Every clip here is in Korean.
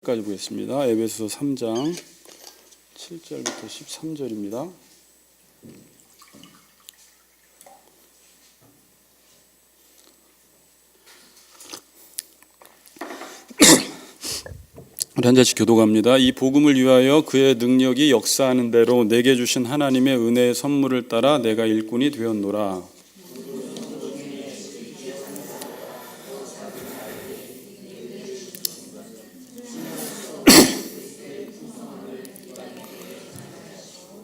까지 보겠습니다. 에베소서 3장 7절부터 13절입니다. 우리 한 자씩 교독합니다. 이 복음을 위하여 그의 능력이 역사하는 대로 내게 주신 하나님의 은혜의 선물을 따라 내가 일꾼이 되었노라.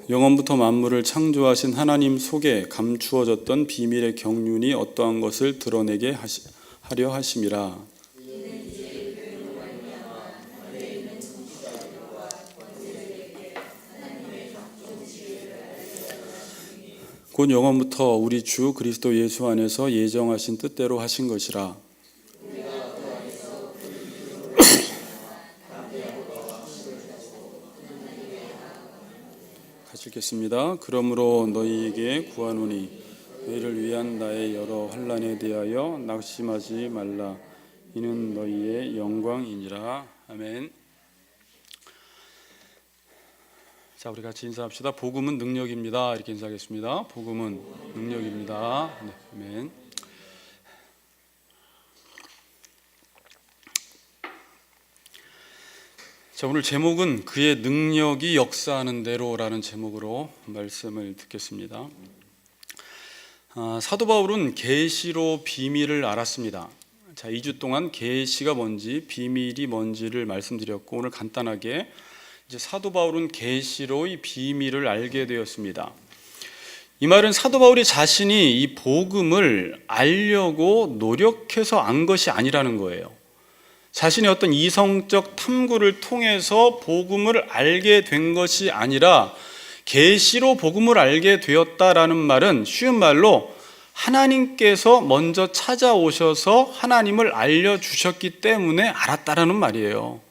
영원부터 만물을 창조하신 하나님 속에 감추어졌던 비밀의 경륜이 어떠한 것을 드러내게 하려 하심이라. 곧 영원부터 우리 주 그리스도 예수 안에서 예정하신 뜻대로 하신 것이라. 같이 읽겠습니다. 그러므로 너희에게 구하노니 너희를 위한 나의 여러 환난에 대하여 낙심하지 말라. 이는 너희의 영광이니라. 아멘. 자, 우리 같이 인사합시다. 복음은 능력입니다. 이렇게 인사하겠습니다. 복음은 능력입니다. 네, 아멘. 자, 오늘 제목은 그의 능력이 역사하는 대로라는 제목으로 말씀을 듣겠습니다. 사도 바울은 계시로 비밀을 알았습니다. 자, 2주 동안 계시가 뭔지 비밀이 뭔지를 말씀드렸고, 오늘 간단하게 이제 사도 바울은 계시로의 비밀을 알게 되었습니다. 이 말은 사도 바울이 자신이 이 복음을 알려고 노력해서 안 것이 아니라는 거예요. 자신의 어떤 이성적 탐구를 통해서 복음을 알게 된 것이 아니라 계시로 복음을 알게 되었다라는 말은 쉬운 말로 하나님께서 먼저 찾아오셔서 하나님을 알려주셨기 때문에 알았다라는 말이에요.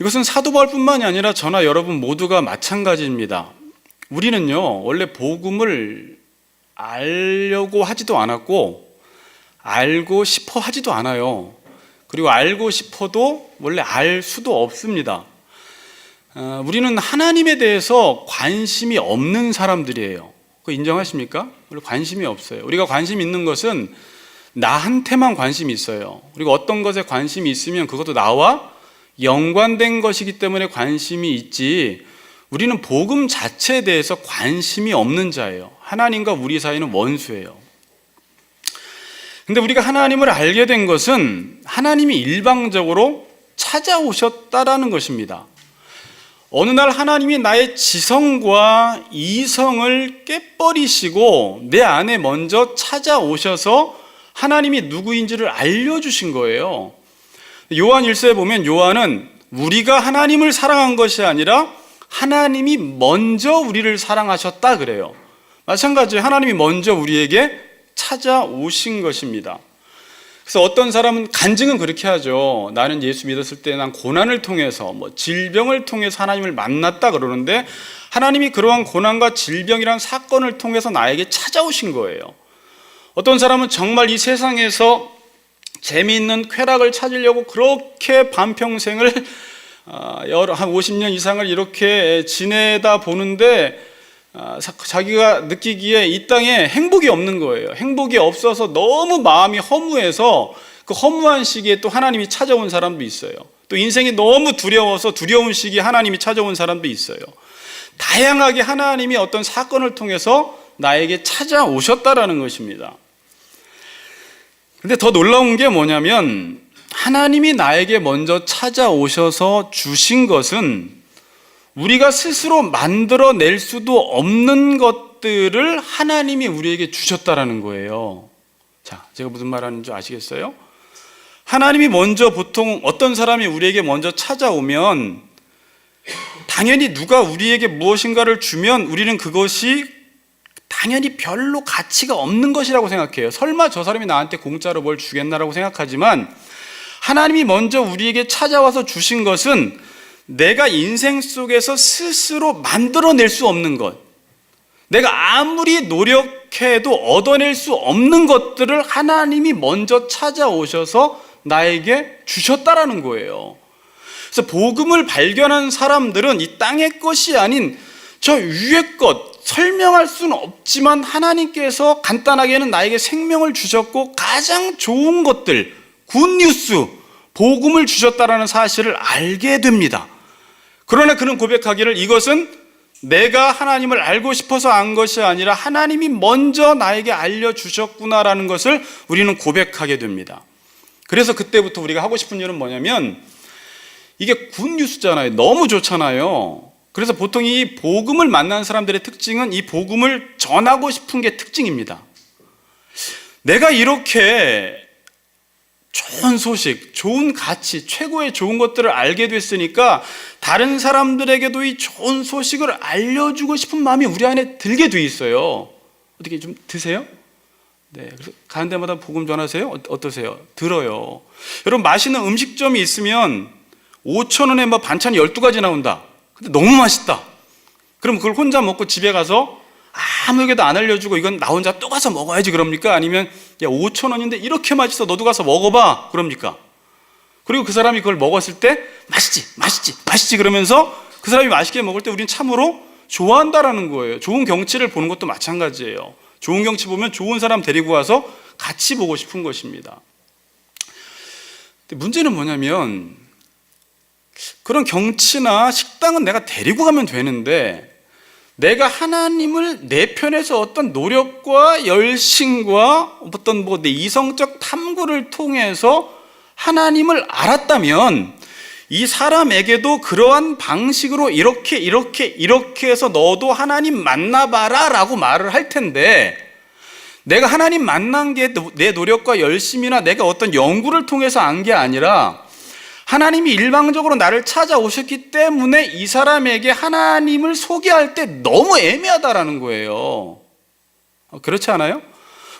이것은 사도 바울뿐만이 아니라 저나 여러분 모두가 마찬가지입니다. 우리는요, 원래 복음을 알려고 하지도 않았고 알고 싶어 하지도 않아요. 그리고 알고 싶어도 원래 알 수도 없습니다. 우리는 하나님에 대해서 관심이 없는 사람들이에요. 그거 인정하십니까? 원래 관심이 없어요. 우리가 관심 있는 것은 나한테만 관심이 있어요. 그리고 어떤 것에 관심이 있으면 그것도 나와 연관된 것이기 때문에 관심이 있지, 우리는 복음 자체에 대해서 관심이 없는 자예요. 하나님과 우리 사이는 원수예요. 근데 우리가 하나님을 알게 된 것은 하나님이 일방적으로 찾아오셨다라는 것입니다. 어느 날 하나님이 나의 지성과 이성을 깨버리시고 내 안에 먼저 찾아오셔서 하나님이 누구인지를 알려주신 거예요. 요한 1서에 보면 요한은 우리가 하나님을 사랑한 것이 아니라 하나님이 먼저 우리를 사랑하셨다 그래요. 마찬가지로 하나님이 먼저 우리에게 찾아오신 것입니다. 그래서 어떤 사람은 간증은 그렇게 하죠. 나는 예수 믿었을 때 난 고난을 통해서 질병을 통해서 하나님을 만났다 그러는데, 하나님이 그러한 고난과 질병이란 사건을 통해서 나에게 찾아오신 거예요. 어떤 사람은 정말 이 세상에서 재미있는 쾌락을 찾으려고 그렇게 반평생을 한 50년 이상을 이렇게 지내다 보는데 자기가 느끼기에 이 땅에 행복이 없는 거예요. 행복이 없어서 너무 마음이 허무해서 그 허무한 시기에 또 하나님이 찾아온 사람도 있어요. 또 인생이 너무 두려워서 두려운 시기에 하나님이 찾아온 사람도 있어요. 다양하게 하나님이 어떤 사건을 통해서 나에게 찾아오셨다라는 것입니다. 근데 더 놀라운 게 뭐냐면, 하나님이 나에게 먼저 찾아오셔서 주신 것은 우리가 스스로 만들어낼 수도 없는 것들을 하나님이 우리에게 주셨다라는 거예요. 자, 제가 무슨 말 하는 줄 아시겠어요? 하나님이 먼저, 보통 어떤 사람이 우리에게 먼저 찾아오면 당연히 누가 우리에게 무엇인가를 주면 우리는 그것이 당연히 별로 가치가 없는 것이라고 생각해요. 설마 저 사람이 나한테 공짜로 뭘 주겠나라고 생각하지만, 하나님이 먼저 우리에게 찾아와서 주신 것은 내가 인생 속에서 스스로 만들어낼 수 없는 것, 내가 아무리 노력해도 얻어낼 수 없는 것들을 하나님이 먼저 찾아오셔서 나에게 주셨다라는 거예요. 그래서 복음을 발견한 사람들은 이 땅의 것이 아닌 저 위의 것, 설명할 수는 없지만 하나님께서 간단하게는 나에게 생명을 주셨고 가장 좋은 것들, 굿뉴스, 복음을 주셨다라는 사실을 알게 됩니다. 그러나 그는 고백하기를 이것은 내가 하나님을 알고 싶어서 안 것이 아니라 하나님이 먼저 나에게 알려주셨구나라는 것을 우리는 고백하게 됩니다. 그래서 그때부터 우리가 하고 싶은 일은 뭐냐면 이게 굿뉴스잖아요. 너무 좋잖아요. 그래서 보통 이 복음을 만난 사람들의 특징은 이 복음을 전하고 싶은 게 특징입니다. 내가 이렇게 좋은 소식, 좋은 가치, 최고의 좋은 것들을 알게 됐으니까 다른 사람들에게도 이 좋은 소식을 알려주고 싶은 마음이 우리 안에 들게 돼 있어요. 어떻게 좀 드세요? 네, 그래서 가는 데마다 복음 전하세요? 어떠세요? 들어요. 여러분 맛있는 음식점이 있으면 5,000원에 뭐 반찬이 12가지 나온다. 근데 너무 맛있다. 그럼 그걸 혼자 먹고 집에 가서 아무에게도 안 알려주고 이건 나 혼자 또 가서 먹어야지 그럽니까? 아니면 야 5,000원인데 이렇게 맛있어 너도 가서 먹어봐 그럽니까? 그리고 그 사람이 그걸 먹었을 때 맛있지 그러면서 그 사람이 맛있게 먹을 때 우리는 참으로 좋아한다라는 거예요. 좋은 경치를 보는 것도 마찬가지예요. 좋은 경치 보면 좋은 사람 데리고 와서 같이 보고 싶은 것입니다. 근데 문제는 뭐냐면 그런 경치나 식당은 내가 데리고 가면 되는데 내가 하나님을 내 편에서 어떤 노력과 열심과 어떤 내 이성적 탐구를 통해서 하나님을 알았다면 이 사람에게도 그러한 방식으로 이렇게 해서 너도 하나님 만나봐라 라고 말을 할 텐데 내가 하나님 만난 게 내 노력과 열심이나 내가 어떤 연구를 통해서 안 게 아니라 하나님이 일방적으로 나를 찾아오셨기 때문에 이 사람에게 하나님을 소개할 때 너무 애매하다라는 거예요. 그렇지 않아요?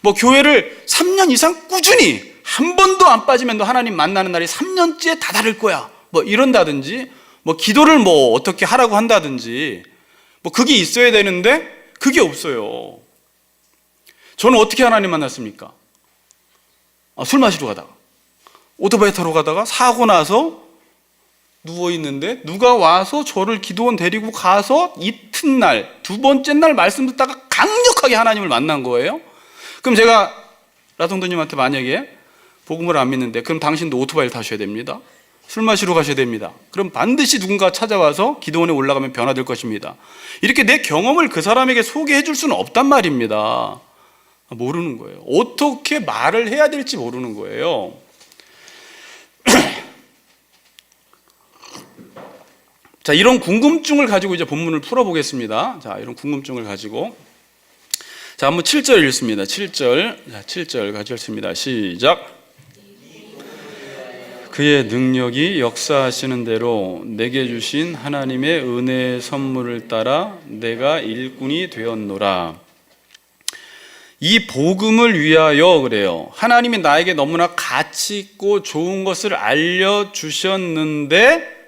뭐 교회를 3년 이상 꾸준히 한 번도 안 빠지면 너 하나님 만나는 날이 3년째 다다를 거야. 뭐 이런다든지 뭐 기도를 뭐 어떻게 하라고 한다든지 뭐 그게 있어야 되는데 그게 없어요. 저는 어떻게 하나님 만났습니까? 술 마시러 가다가 오토바이 타러 가다가 사고 나서 누워있는데 누가 와서 저를 기도원 데리고 가서 이튿날 두 번째 날 말씀 듣다가 강력하게 하나님을 만난 거예요. 그럼 제가 라동도님한테 만약에 복음을 안 믿는데 그럼 당신도 오토바이를 타셔야 됩니다. 술 마시러 가셔야 됩니다. 그럼 반드시 누군가 찾아와서 기도원에 올라가면 변화될 것입니다. 이렇게 내 경험을 그 사람에게 소개해 줄 수는 없단 말입니다. 모르는 거예요. 어떻게 말을 해야 될지 모르는 거예요. 자, 이런 궁금증을 가지고 이제 본문을 풀어보겠습니다. 자, 이런 궁금증을 가지고. 자, 한번 7절 읽습니다. 7절. 자, 7절 같이 읽습니다. 시작. 그의 능력이 역사하시는 대로 내게 주신 하나님의 은혜의 선물을 따라 내가 일꾼이 되었노라. 이 복음을 위하여 그래요. 하나님이 나에게 너무나 가치 있고 좋은 것을 알려주셨는데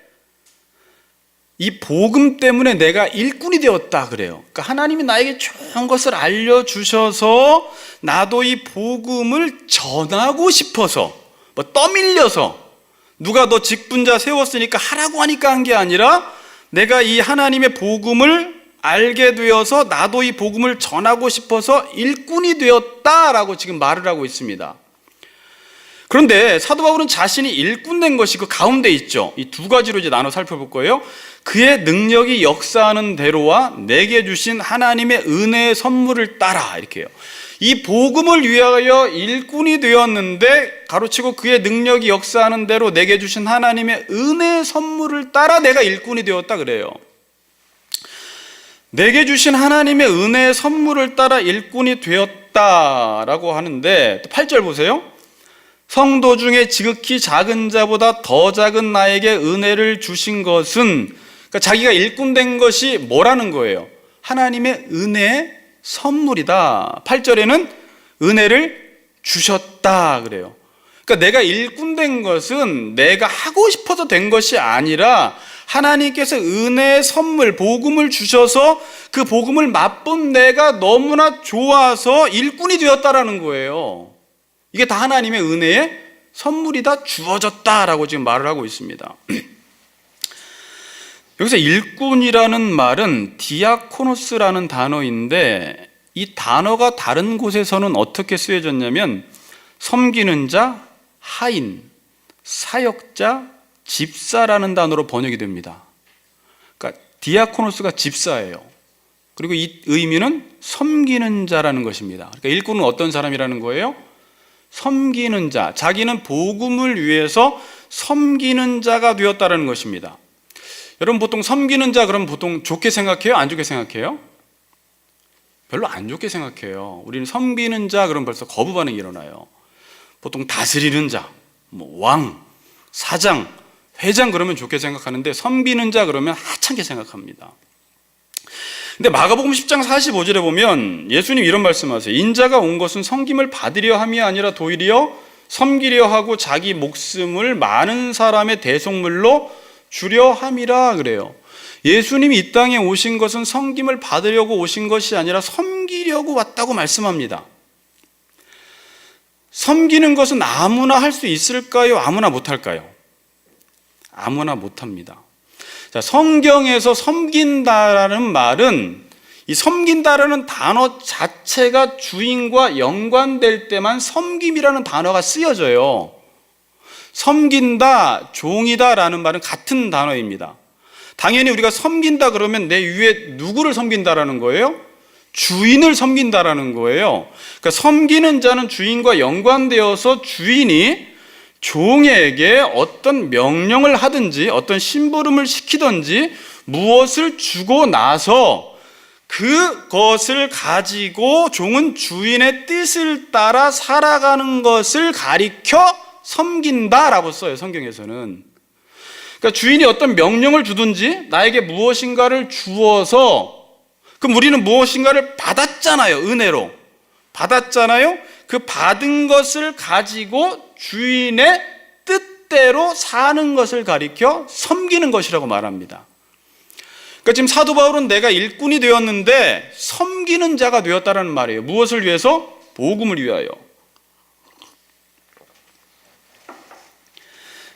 이 복음 때문에 내가 일꾼이 되었다 그래요. 그러니까 하나님이 나에게 좋은 것을 알려주셔서 나도 이 복음을 전하고 싶어서 뭐 떠밀려서 누가 너 직분자 세웠으니까 하라고 하니까 한 게 아니라 내가 이 하나님의 복음을 알게 되어서 나도 이 복음을 전하고 싶어서 일꾼이 되었다라고 지금 말을 하고 있습니다. 그런데 사도 바울은 자신이 일꾼 된 것이 그 가운데 있죠. 이 두 가지로 이제 나눠 살펴볼 거예요. 그의 능력이 역사하는 대로와 내게 주신 하나님의 은혜의 선물을 따라 이렇게요. 이 복음을 위하여 일꾼이 되었는데 가로치고 그의 능력이 역사하는 대로 내게 주신 하나님의 은혜의 선물을 따라 내가 일꾼이 되었다 그래요. 내게 주신 하나님의 은혜의 선물을 따라 일꾼이 되었다라고 하는데 8절 보세요. 성도 중에 지극히 작은 자보다 더 작은 나에게 은혜를 주신 것은 그러니까 자기가 일꾼 된 것이 뭐라는 거예요? 하나님의 은혜의 선물이다. 8절에는 은혜를 주셨다 그래요. 그러니까 내가 일꾼 된 것은 내가 하고 싶어서 된 것이 아니라 하나님께서 은혜의 선물, 복음을 주셔서 그 복음을 맛본 내가 너무나 좋아서 일꾼이 되었다라는 거예요. 이게 다 하나님의 은혜의 선물이 다 주어졌다라고 지금 말을 하고 있습니다. 여기서 일꾼이라는 말은 디아코노스라는 단어인데, 이 단어가 다른 곳에서는 어떻게 쓰여졌냐면 섬기는 자, 하인, 사역자, 집사라는 단어로 번역이 됩니다. 그러니까 디아코노스가 집사예요. 그리고 이 의미는 섬기는 자라는 것입니다. 그러니까 일꾼은 어떤 사람이라는 거예요? 섬기는 자, 자기는 복음을 위해서 섬기는 자가 되었다는 것입니다. 여러분, 보통 섬기는 자 그러면 보통 좋게 생각해요? 안 좋게 생각해요? 별로 안 좋게 생각해요. 우리는 섬기는 자 그러면 벌써 거부 반응이 일어나요. 보통 다스리는 자, 왕, 사장, 회장 그러면 좋게 생각하는데, 섬기는 자 그러면 하찮게 생각합니다. 근데 마가복음 10장 45절에 보면 예수님 이런 말씀하세요. 인자가 온 것은 섬김을 받으려 함이 아니라 도리어 섬기려 하고 자기 목숨을 많은 사람의 대속물로 주려 함이라 그래요. 예수님이 이 땅에 오신 것은 섬김을 받으려고 오신 것이 아니라 섬기려고 왔다고 말씀합니다. 섬기는 것은 아무나 할 수 있을까요? 아무나 못할까요? 아무나 못합니다. 자, 성경에서 섬긴다라는 말은, 이 섬긴다라는 단어 자체가 주인과 연관될 때만 섬김이라는 단어가 쓰여져요. 섬긴다, 종이다라는 말은 같은 단어입니다. 당연히 우리가 섬긴다 그러면 내 위에 누구를 섬긴다라는 거예요? 주인을 섬긴다라는 거예요. 그러니까 섬기는 자는 주인과 연관되어서 주인이 종에게 어떤 명령을 하든지 어떤 심부름을 시키든지 무엇을 주고 나서 그것을 가지고 종은 주인의 뜻을 따라 살아가는 것을 가리켜 섬긴다라고 써요, 성경에서는. 그러니까 주인이 어떤 명령을 주든지 나에게 무엇인가를 주어서, 그럼 우리는 무엇인가를 받았잖아요. 은혜로 받았잖아요. 그 받은 것을 가지고 주인의 뜻대로 사는 것을 가리켜 섬기는 것이라고 말합니다. 그러니까 지금 사도 바울은 내가 일꾼이 되었는데 섬기는 자가 되었다는 말이에요. 무엇을 위해서? 복음을 위하여.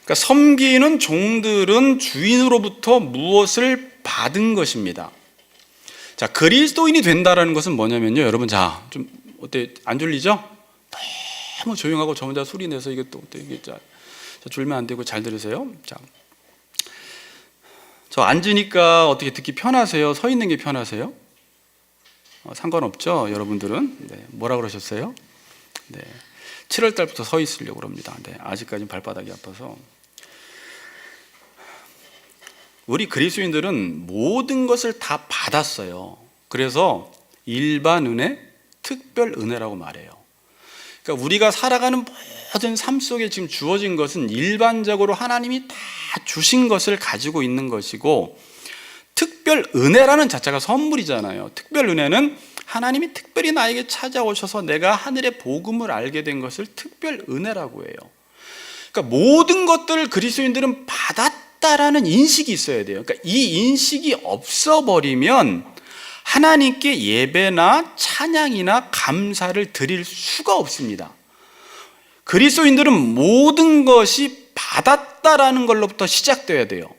그러니까 섬기는 종들은 주인으로부터 무엇을 받은 것입니다. 자, 그리스도인이 된다라는 것은 뭐냐면요, 여러분, 자, 좀 어때, 안 졸리죠? 너무 조용하고 저 혼자 소리 내서 이게 또 이게 자 졸면 안 되고 잘 들으세요. 자, 저 앉으니까 어떻게 듣기 편하세요? 서 있는 게 편하세요? 상관없죠, 여러분들은. 네, 뭐라 그러셨어요? 네, 7월 달부터 서 있으려고 합니다. 네, 아직까지는 발바닥이 아파서. 우리 그리스도인들은 모든 것을 다 받았어요. 그래서 일반 은혜, 특별 은혜라고 말해요. 그러니까 우리가 살아가는 모든 삶 속에 지금 주어진 것은 일반적으로 하나님이 다 주신 것을 가지고 있는 것이고, 특별 은혜라는 자체가 선물이잖아요. 특별 은혜는 하나님이 특별히 나에게 찾아오셔서 내가 하늘의 복음을 알게 된 것을 특별 은혜라고 해요. 그러니까 모든 것들을 그리스도인들은 받았다라는 인식이 있어야 돼요. 그러니까 이 인식이 없어버리면 하나님께 예배나 찬양이나 감사를 드릴 수가 없습니다. 그리스도인들은 모든 것이 받았다라는 걸로부터 시작돼야 돼요.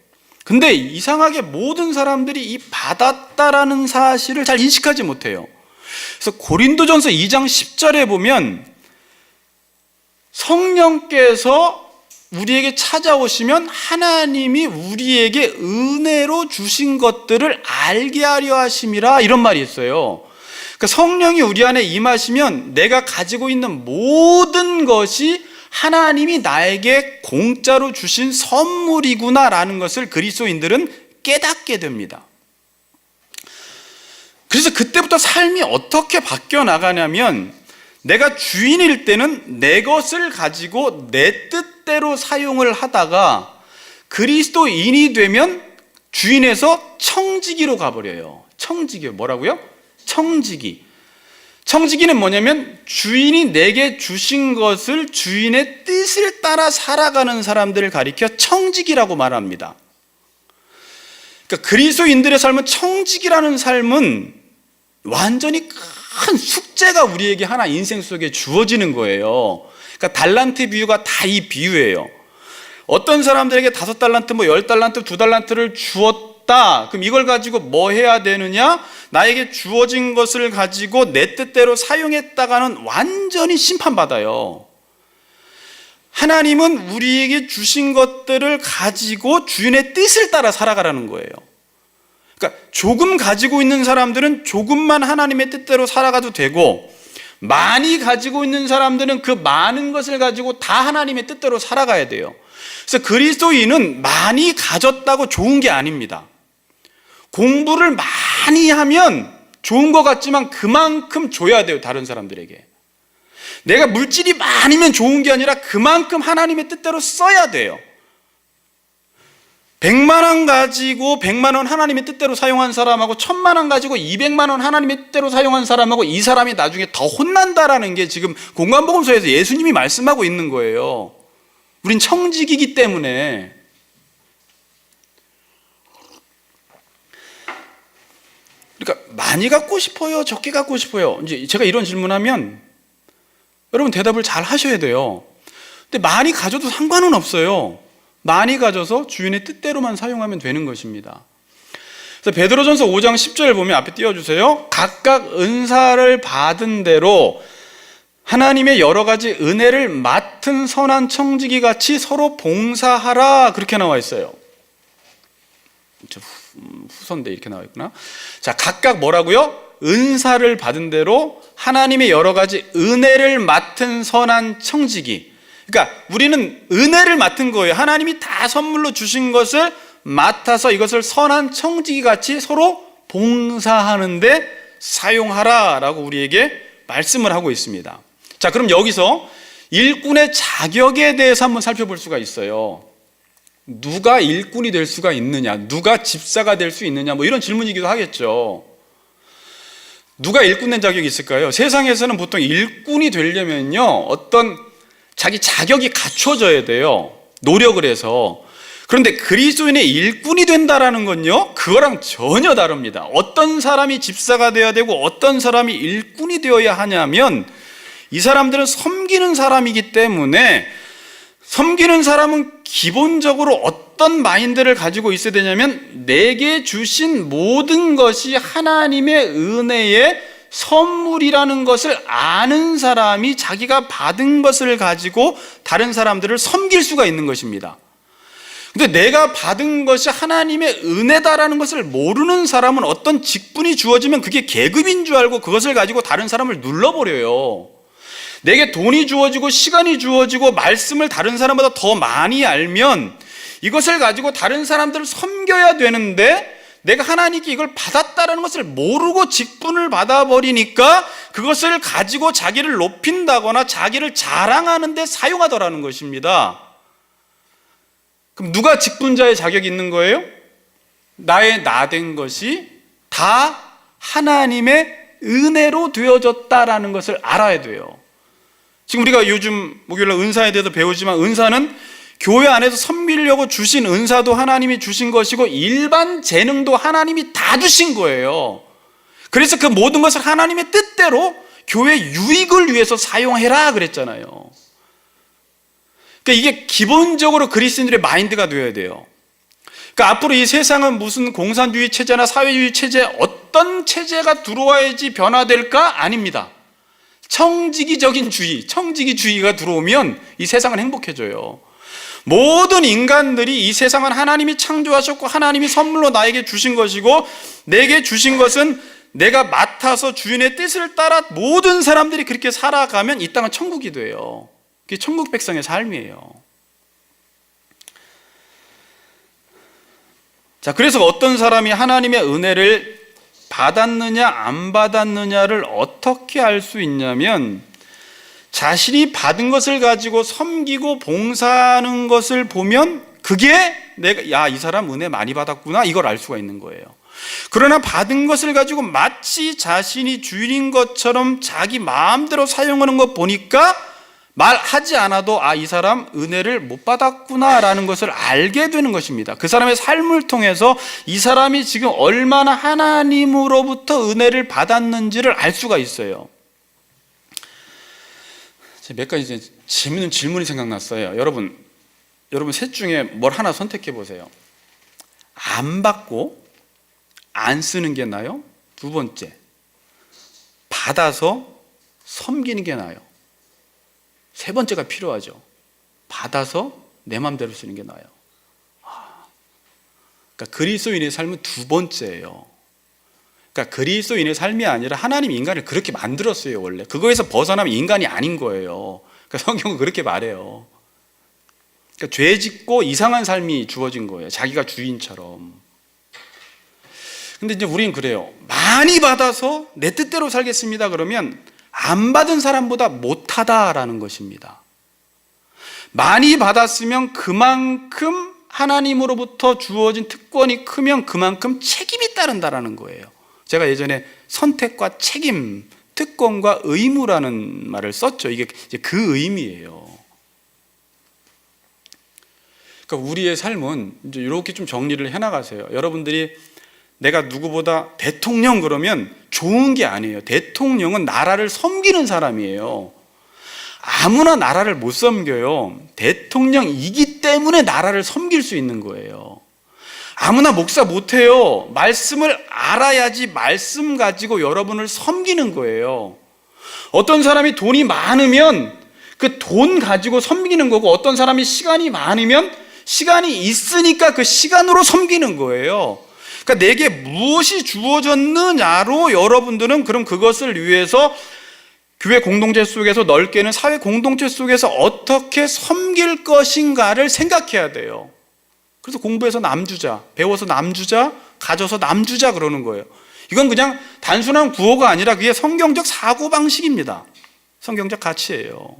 근데 이상하게 모든 사람들이 이 받았다라는 사실을 잘 인식하지 못해요. 그래서 고린도전서 2장 10절에 보면 성령께서 우리에게 찾아오시면 하나님이 우리에게 은혜로 주신 것들을 알게 하려 하심이라, 이런 말이 있어요. 그러니까 성령이 우리 안에 임하시면 내가 가지고 있는 모든 것이 하나님이 나에게 공짜로 주신 선물이구나라는 것을 그리스도인들은 깨닫게 됩니다. 그래서 그때부터 삶이 어떻게 바뀌어 나가냐면, 내가 주인일 때는 내 것을 가지고 내 뜻대로 사용을 하다가 그리스도인이 되면 주인에서 청지기로 가버려요. 청지기, 뭐라고요? 청지기. 청지기는 뭐냐면 주인이 내게 주신 것을 주인의 뜻을 따라 살아가는 사람들을 가리켜 청지기라고 말합니다. 그러니까 그리스도인들의 삶은, 청지기라는 삶은 완전히 큰 숙제가 우리에게 하나 인생 속에 주어지는 거예요. 그러니까 달란트 비유가 다 이 비유예요. 어떤 사람들에게 5달란트, 10달란트, 2달란트를 주었다. 그럼 이걸 가지고 뭐 해야 되느냐? 나에게 주어진 것을 가지고 내 뜻대로 사용했다가는 완전히 심판받아요. 하나님은 우리에게 주신 것들을 가지고 주인의 뜻을 따라 살아가라는 거예요. 그러니까 조금 가지고 있는 사람들은 조금만 하나님의 뜻대로 살아가도 되고, 많이 가지고 있는 사람들은 그 많은 것을 가지고 다 하나님의 뜻대로 살아가야 돼요. 그래서 그리스도인은 많이 가졌다고 좋은 게 아닙니다. 공부를 많이 하면 좋은 것 같지만 그만큼 줘야 돼요, 다른 사람들에게. 내가 물질이 많으면 좋은 게 아니라 그만큼 하나님의 뜻대로 써야 돼요. 100만 원 가지고 100만 원 하나님의 뜻대로 사용한 사람하고 1000만 원 가지고 200만 원 하나님의 뜻대로 사용한 사람하고 이 사람이 나중에 더 혼난다라는 게 지금 공관복음서에서 예수님이 말씀하고 있는 거예요. 우린 청직이기 때문에. 그러니까 많이 갖고 싶어요? 적게 갖고 싶어요? 이제 제가 이런 질문하면 여러분 대답을 잘 하셔야 돼요. 근데 많이 가져도 상관은 없어요. 많이 가져서 주인의 뜻대로만 사용하면 되는 것입니다. 그래서 베드로전서 5장 10절 보면 앞에 띄워주세요. 각각 은사를 받은 대로 하나님의 여러 가지 은혜를 맡은 선한 청지기 같이 서로 봉사하라, 그렇게 나와 있어요. 후선데 이렇게 나와 있구나. 자, 각각 뭐라고요? 은사를 받은 대로 하나님의 여러 가지 은혜를 맡은 선한 청지기. 그러니까 우리는 은혜를 맡은 거예요. 하나님이 다 선물로 주신 것을 맡아서 이것을 선한 청지기 같이 서로 봉사하는데 사용하라라고 우리에게 말씀을 하고 있습니다. 자, 그럼 여기서 일꾼의 자격에 대해서 한번 살펴볼 수가 있어요. 누가 일꾼이 될 수가 있느냐, 누가 집사가 될 수 있느냐, 뭐 이런 질문이기도 하겠죠. 누가 일꾼 된 자격이 있을까요? 세상에서는 보통 일꾼이 되려면요, 어떤 자기 자격이 갖춰져야 돼요. 노력을 해서. 그런데 그리스도인의 일꾼이 된다라는 건요, 그거랑 전혀 다릅니다. 어떤 사람이 집사가 되어야 되고 어떤 사람이 일꾼이 되어야 하냐면, 이 사람들은 섬기는 사람이기 때문에, 섬기는 사람은 기본적으로 어떤 마인드를 가지고 있어야 되냐면, 내게 주신 모든 것이 하나님의 은혜의 선물이라는 것을 아는 사람이 자기가 받은 것을 가지고 다른 사람들을 섬길 수가 있는 것입니다. 근데 내가 받은 것이 하나님의 은혜다라는 것을 모르는 사람은 어떤 직분이 주어지면 그게 계급인 줄 알고 그것을 가지고 다른 사람을 눌러버려요. 내게 돈이 주어지고 시간이 주어지고 말씀을 다른 사람보다 더 많이 알면 이것을 가지고 다른 사람들을 섬겨야 되는데, 내가 하나님께 이걸 받았다라는 것을 모르고 직분을 받아버리니까 그것을 가지고 자기를 높인다거나 자기를 자랑하는 데 사용하더라는 것입니다. 그럼 누가 직분자의 자격이 있는 거예요? 나의 나된 것이 다 하나님의 은혜로 되어졌다라는 것을 알아야 돼요. 지금 우리가 요즘 목요일날 은사에 대해서 배우지만, 은사는 교회 안에서 섬기려고 주신 은사도 하나님이 주신 것이고 일반 재능도 하나님이 다 주신 거예요. 그래서 그 모든 것을 하나님의 뜻대로 교회 유익을 위해서 사용해라 그랬잖아요. 그러니까 이게 기본적으로 그리스도인들의 마인드가 되어야 돼요. 그러니까 앞으로 이 세상은 무슨 공산주의 체제나 사회주의 체제, 어떤 체제가 들어와야지 변화될까? 아닙니다. 청지기적인 주의, 청지기주의가 들어오면 이 세상은 행복해져요. 모든 인간들이 이 세상은 하나님이 창조하셨고 하나님이 선물로 나에게 주신 것이고, 내게 주신 것은 내가 맡아서 주인의 뜻을 따라 모든 사람들이 그렇게 살아가면 이 땅은 천국이 돼요. 그게 천국 백성의 삶이에요. 자, 그래서 어떤 사람이 하나님의 은혜를 받았느냐 안 받았느냐를 어떻게 알 수 있냐면, 자신이 받은 것을 가지고 섬기고 봉사하는 것을 보면 그게 내가, 야, 이 사람 은혜 많이 받았구나, 이걸 알 수가 있는 거예요. 그러나 받은 것을 가지고 마치 자신이 주인인 것처럼 자기 마음대로 사용하는 것 보니까 말하지 않아도 이 사람 은혜를 못 받았구나라는 것을 알게 되는 것입니다. 그 사람의 삶을 통해서 이 사람이 지금 얼마나 하나님으로부터 은혜를 받았는지를 알 수가 있어요. 몇 가지 재밌는 질문이 생각났어요. 여러분 셋 중에 뭘 하나 선택해 보세요. 안 받고 안 쓰는 게 나아요? 두 번째, 받아서 섬기는 게 나아요? 세 번째가 필요하죠. 받아서 내 마음대로 쓰는 게 나아요. 그러니까 그리스도인의 삶은 두 번째예요. 그러니까 그리스도인의 삶이 아니라 하나님 인간을 그렇게 만들었어요. 원래 그거에서 벗어나면 인간이 아닌 거예요. 그러니까 성경은 그렇게 말해요. 그러니까 죄 짓고 이상한 삶이 주어진 거예요. 자기가 주인처럼. 근데 이제 우린 그래요. 많이 받아서 내 뜻대로 살겠습니다. 그러면 안 받은 사람보다 못하다라는 것입니다. 많이 받았으면 그만큼 하나님으로부터 주어진 특권이 크면 그만큼 책임이 따른다라는 거예요. 제가 예전에 선택과 책임, 특권과 의무라는 말을 썼죠. 이게 이제 그 의미예요. 그러니까 우리의 삶은 이제 이렇게 좀 정리를 해나가세요. 여러분들이 내가 누구보다 대통령 그러면 좋은 게 아니에요. 대통령은 나라를 섬기는 사람이에요. 아무나 나라를 못 섬겨요. 대통령이기 때문에 나라를 섬길 수 있는 거예요. 아무나 목사 못해요. 말씀을 알아야지 말씀 가지고 여러분을 섬기는 거예요. 어떤 사람이 돈이 많으면 그 돈 가지고 섬기는 거고, 어떤 사람이 시간이 많으면 시간이 있으니까 그 시간으로 섬기는 거예요. 그러니까 내게 무엇이 주어졌느냐로 여러분들은 그럼 그것을 위해서 교회 공동체 속에서 넓게는 사회 공동체 속에서 어떻게 섬길 것인가를 생각해야 돼요. 그래서 공부해서 남주자, 배워서 남주자, 가져서 남주자 그러는 거예요. 이건 그냥 단순한 구호가 아니라 그게 성경적 사고방식입니다. 성경적 가치예요.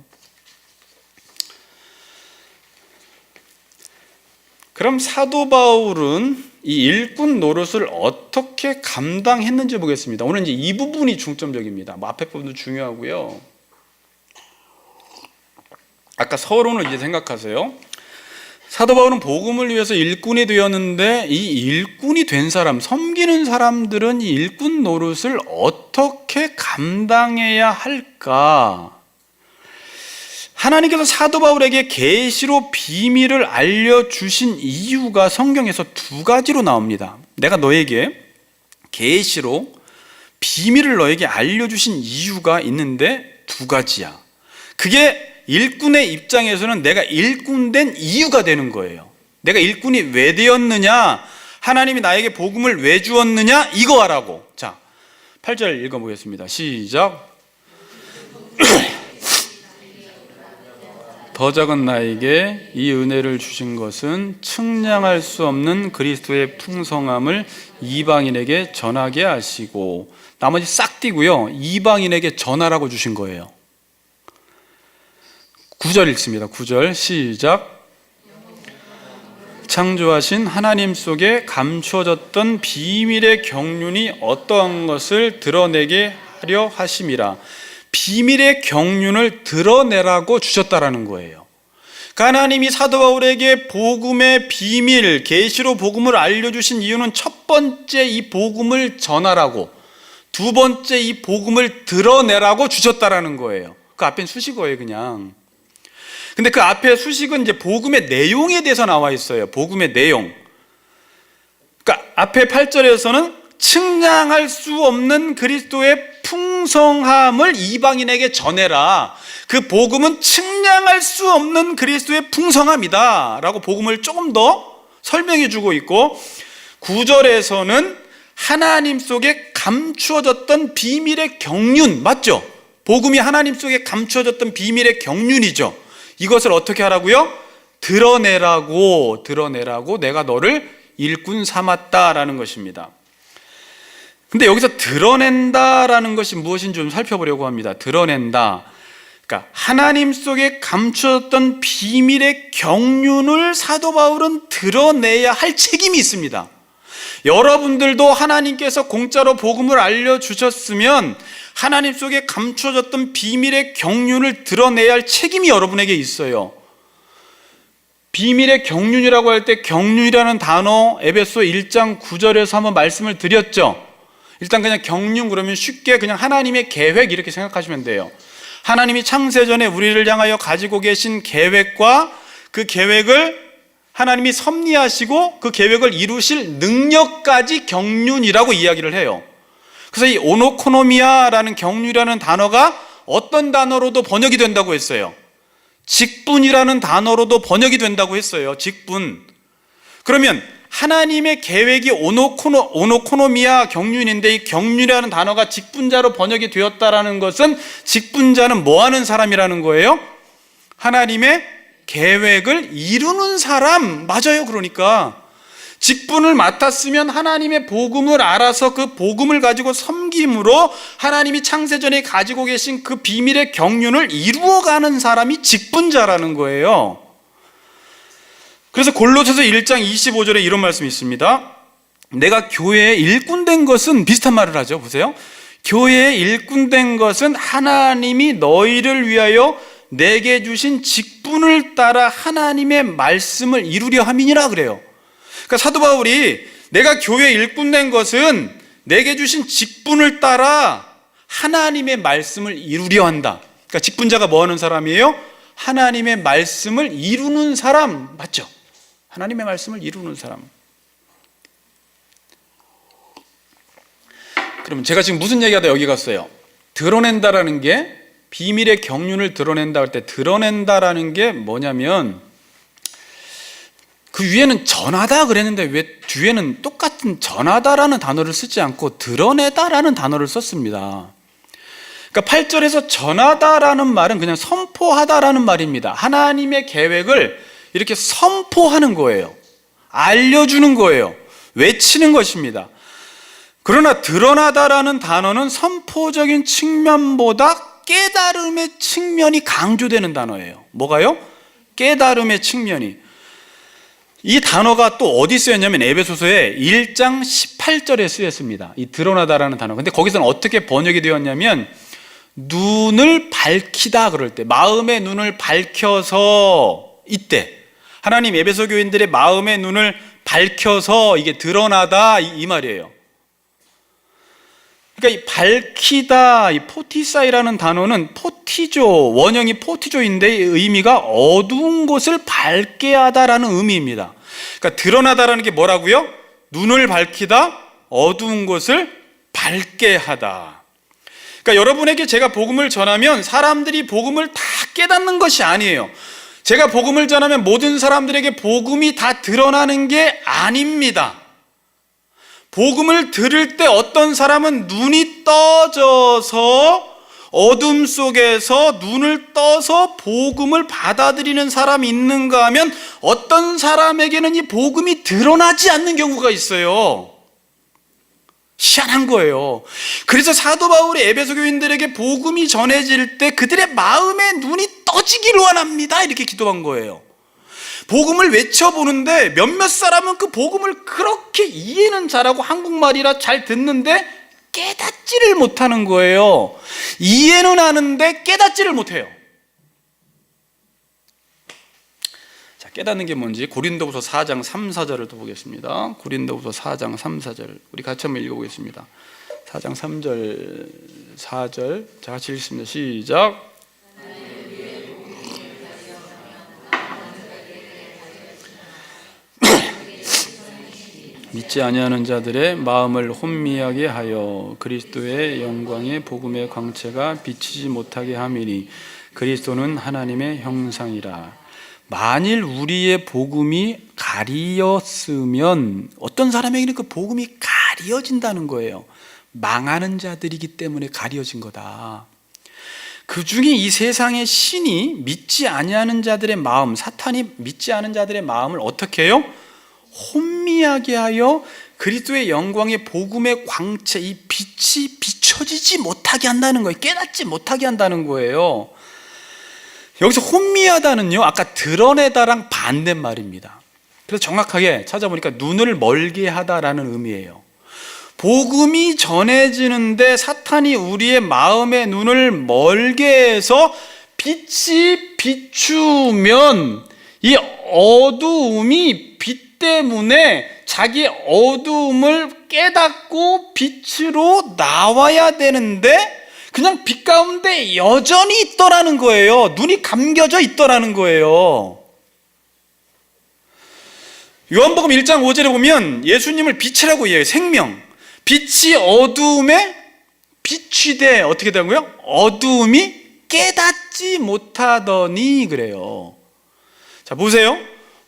그럼 사도 바울은 이 일꾼 노릇을 어떻게 감당했는지 보겠습니다. 오늘 이제 이 부분이 중점적입니다. 앞에 부분도 중요하고요. 아까 서론을 이제 생각하세요. 사도 바울은 복음을 위해서 일꾼이 되었는데 이 일꾼이 된 사람, 섬기는 사람들은 이 일꾼 노릇을 어떻게 감당해야 할까? 하나님께서 사도 바울에게 계시로 비밀을 알려주신 이유가 성경에서 두 가지로 나옵니다. 내가 너에게 계시로 비밀을 너에게 알려주신 이유가 있는데 두 가지야. 그게 일꾼의 입장에서는 내가 일꾼 된 이유가 되는 거예요. 내가 일꾼이 왜 되었느냐, 하나님이 나에게 복음을 왜 주었느냐, 이거 하라고. 자, 8절 읽어보겠습니다. 시작. 더 작은 나에게 이 은혜를 주신 것은 측량할 수 없는 그리스도의 풍성함을 이방인에게 전하게 하시고, 나머지 싹 띄고요, 이방인에게 전하라고 주신 거예요. 9절 읽습니다. 9절 시작. 창조하신 하나님 속에 감추어졌던 비밀의 경륜이 어떠한 것을 드러내게 하려 하심이라. 비밀의 경륜을 드러내라고 주셨다라는 거예요. 하나님이 사도 바울에게 복음의 비밀, 계시로 복음을 알려주신 이유는 첫 번째 이 복음을 전하라고, 두 번째 이 복음을 드러내라고 주셨다라는 거예요. 그 앞엔 수식어예요, 그냥. 근데 그 앞에 수식은 이제 복음의 내용에 대해서 나와 있어요. 복음의 내용. 그러니까 앞에 8절에서는 측량할 수 없는 그리스도의 풍성함을 이방인에게 전해라. 그 복음은 측량할 수 없는 그리스도의 풍성함이다 라고 복음을 조금 더 설명해 주고 있고, 9절에서는 하나님 속에 감추어졌던 비밀의 경륜, 맞죠? 복음이 하나님 속에 감추어졌던 비밀의 경륜이죠. 이것을 어떻게 하라고요? 드러내라고 내가 너를 일꾼 삼았다라는 것입니다. 근데 여기서 드러낸다라는 것이 무엇인지 좀 살펴보려고 합니다. 드러낸다. 그러니까 하나님 속에 감추어졌던 비밀의 경륜을 사도 바울은 드러내야 할 책임이 있습니다. 여러분들도 하나님께서 공짜로 복음을 알려주셨으면 하나님 속에 감춰졌던 비밀의 경륜을 드러내야 할 책임이 여러분에게 있어요. 비밀의 경륜이라고 할 때 경륜이라는 단어 에베소 1장 9절에서 한번 말씀을 드렸죠. 일단 그냥 경륜 그러면 쉽게 그냥 하나님의 계획 이렇게 생각하시면 돼요. 하나님이 창세전에 우리를 향하여 가지고 계신 계획과 그 계획을 하나님이 섭리하시고 그 계획을 이루실 능력까지 경륜이라고 이야기를 해요. 그래서 이 오노코노미아라는 경륜이라는 단어가 어떤 단어로도 번역이 된다고 했어요. 직분이라는 단어로도 번역이 된다고 했어요. 직분. 그러면 하나님의 계획이 오노코노미아 경륜인데 이 경륜이라는 단어가 직분자로 번역이 되었다라는 것은 직분자는 뭐 하는 사람이라는 거예요? 하나님의 계획을 이루는 사람. 맞아요. 그러니까 직분을 맡았으면 하나님의 복음을 알아서 그 복음을 가지고 섬김으로 하나님이 창세전에 가지고 계신 그 비밀의 경륜을 이루어가는 사람이 직분자라는 거예요. 그래서 골로새서 1장 25절에 이런 말씀이 있습니다. 내가 교회에 일꾼된 것은, 비슷한 말을 하죠. 보세요. 교회에 일꾼된 것은 하나님이 너희를 위하여 내게 주신 직분을 따라 하나님의 말씀을 이루려 함이니라 그래요. 그러니까 사도 바울이 내가 교회에 일꾼된 것은 내게 주신 직분을 따라 하나님의 말씀을 이루려 한다. 그러니까 직분자가 뭐 하는 사람이에요? 하나님의 말씀을 이루는 사람. 맞죠? 하나님의 말씀을 이루는 사람. 그러면 제가 지금 무슨 얘기하다 여기 갔어요? 드러낸다라는 게, 비밀의 경륜을 드러낸다 할 때 드러낸다라는 게 뭐냐면, 그 위에는 전하다 그랬는데 왜 뒤에는 똑같은 전하다라는 단어를 쓰지 않고 드러내다라는 단어를 썼습니다. 그러니까 8절에서 전하다라는 말은 그냥 선포하다라는 말입니다. 하나님의 계획을 이렇게 선포하는 거예요. 알려주는 거예요. 외치는 것입니다. 그러나 드러나다라는 단어는 선포적인 측면보다 깨달음의 측면이 강조되는 단어예요. 뭐가요? 깨달음의 측면이. 이 단어가 또 어디 쓰였냐면 에베소서의 1장 18절에 쓰였습니다. 이 드러나다라는 단어. 근데 거기서는 어떻게 번역이 되었냐면 눈을 밝히다 그럴 때, 마음의 눈을 밝혀서, 이때 하나님 에베소 교인들의 마음의 눈을 밝혀서 이게 드러나다 이 말이에요. 그러니까 이 밝히다, 이 포티사이라는 단어는 포티조, 원형이 포티조인데 의미가 어두운 곳을 밝게 하다라는 의미입니다. 그러니까 드러나다라는 게 뭐라고요? 눈을 밝히다, 어두운 곳을 밝게 하다. 그러니까 여러분에게 제가 복음을 전하면 사람들이 복음을 다 깨닫는 것이 아니에요. 제가 복음을 전하면 모든 사람들에게 복음이 다 드러나는 게 아닙니다. 복음을 들을 때 어떤 사람은 눈이 떠져서 어둠 속에서 눈을 떠서 복음을 받아들이는 사람이 있는가 하면 어떤 사람에게는 이 복음이 드러나지 않는 경우가 있어요. 희한한 거예요. 그래서 사도 바울이 에베소 교인들에게 복음이 전해질 때 그들의 마음의 눈이 떠지기를 원합니다. 이렇게 기도한 거예요. 복음을 외쳐보는데 몇몇 사람은 그 복음을 그렇게 이해는 잘하고 한국말이라 잘 듣는데 깨닫지를 못하는 거예요. 이해는 하는데 깨닫지를 못해요. 자, 깨닫는 게 뭔지 고린도후서 4장 3, 4절을 또 보겠습니다. 고린도후서 4장 3, 4절 우리 같이 한번 읽어보겠습니다. 4장 3절 4절 자, 같이 읽습니다. 시작. 믿지 아니하는 자들의 마음을 혼미하게 하여 그리스도의 영광의 복음의 광채가 비치지 못하게 함이니 그리스도는 하나님의 형상이라. 만일 우리의 복음이 가리었으면 어떤 사람에게는 그 복음이 가리어진다는 거예요. 망하는 자들이기 때문에 가리어진 거다. 그 중에 이 세상의 신이 믿지 아니하는 자들의 마음, 사탄이 믿지 않은 자들의 마음을 어떻게 해요? 혼미하게 하여 그리스도의 영광의 복음의 광채, 이 빛이 비춰지지 못하게 한다는 거예요. 깨닫지 못하게 한다는 거예요. 여기서 혼미하다는요, 아까 드러내다랑 반대말입니다. 그래서 정확하게 찾아보니까 눈을 멀게 하다라는 의미예요. 복음이 전해지는데 사탄이 우리의 마음의 눈을 멀게 해서 빛이 비추면 이 어두움이 빛 때문에 자기 어두움을 깨닫고 빛으로 나와야 되는데 그냥 빛 가운데 여전히 있더라는 거예요. 눈이 감겨져 있더라는 거예요. 요한복음 1장 5절에 보면 예수님을 빛이라고 이해해요. 생명. 빛이 어두움에 비추되 어떻게 되고요? 어두움이 깨닫지 못하더니 그래요. 자, 보세요.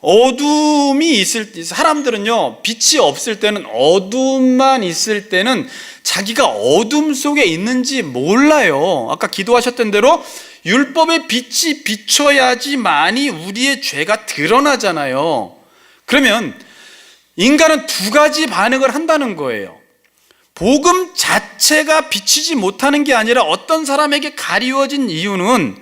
어둠이 있을 때 사람들은요, 빛이 없을 때는, 어둠만 있을 때는 자기가 어둠 속에 있는지 몰라요. 아까 기도하셨던 대로 율법의 빛이 비춰야지만이 우리의 죄가 드러나잖아요. 그러면 인간은 두 가지 반응을 한다는 거예요. 복음 자체가 비치지 못하는 게 아니라 어떤 사람에게 가리워진 이유는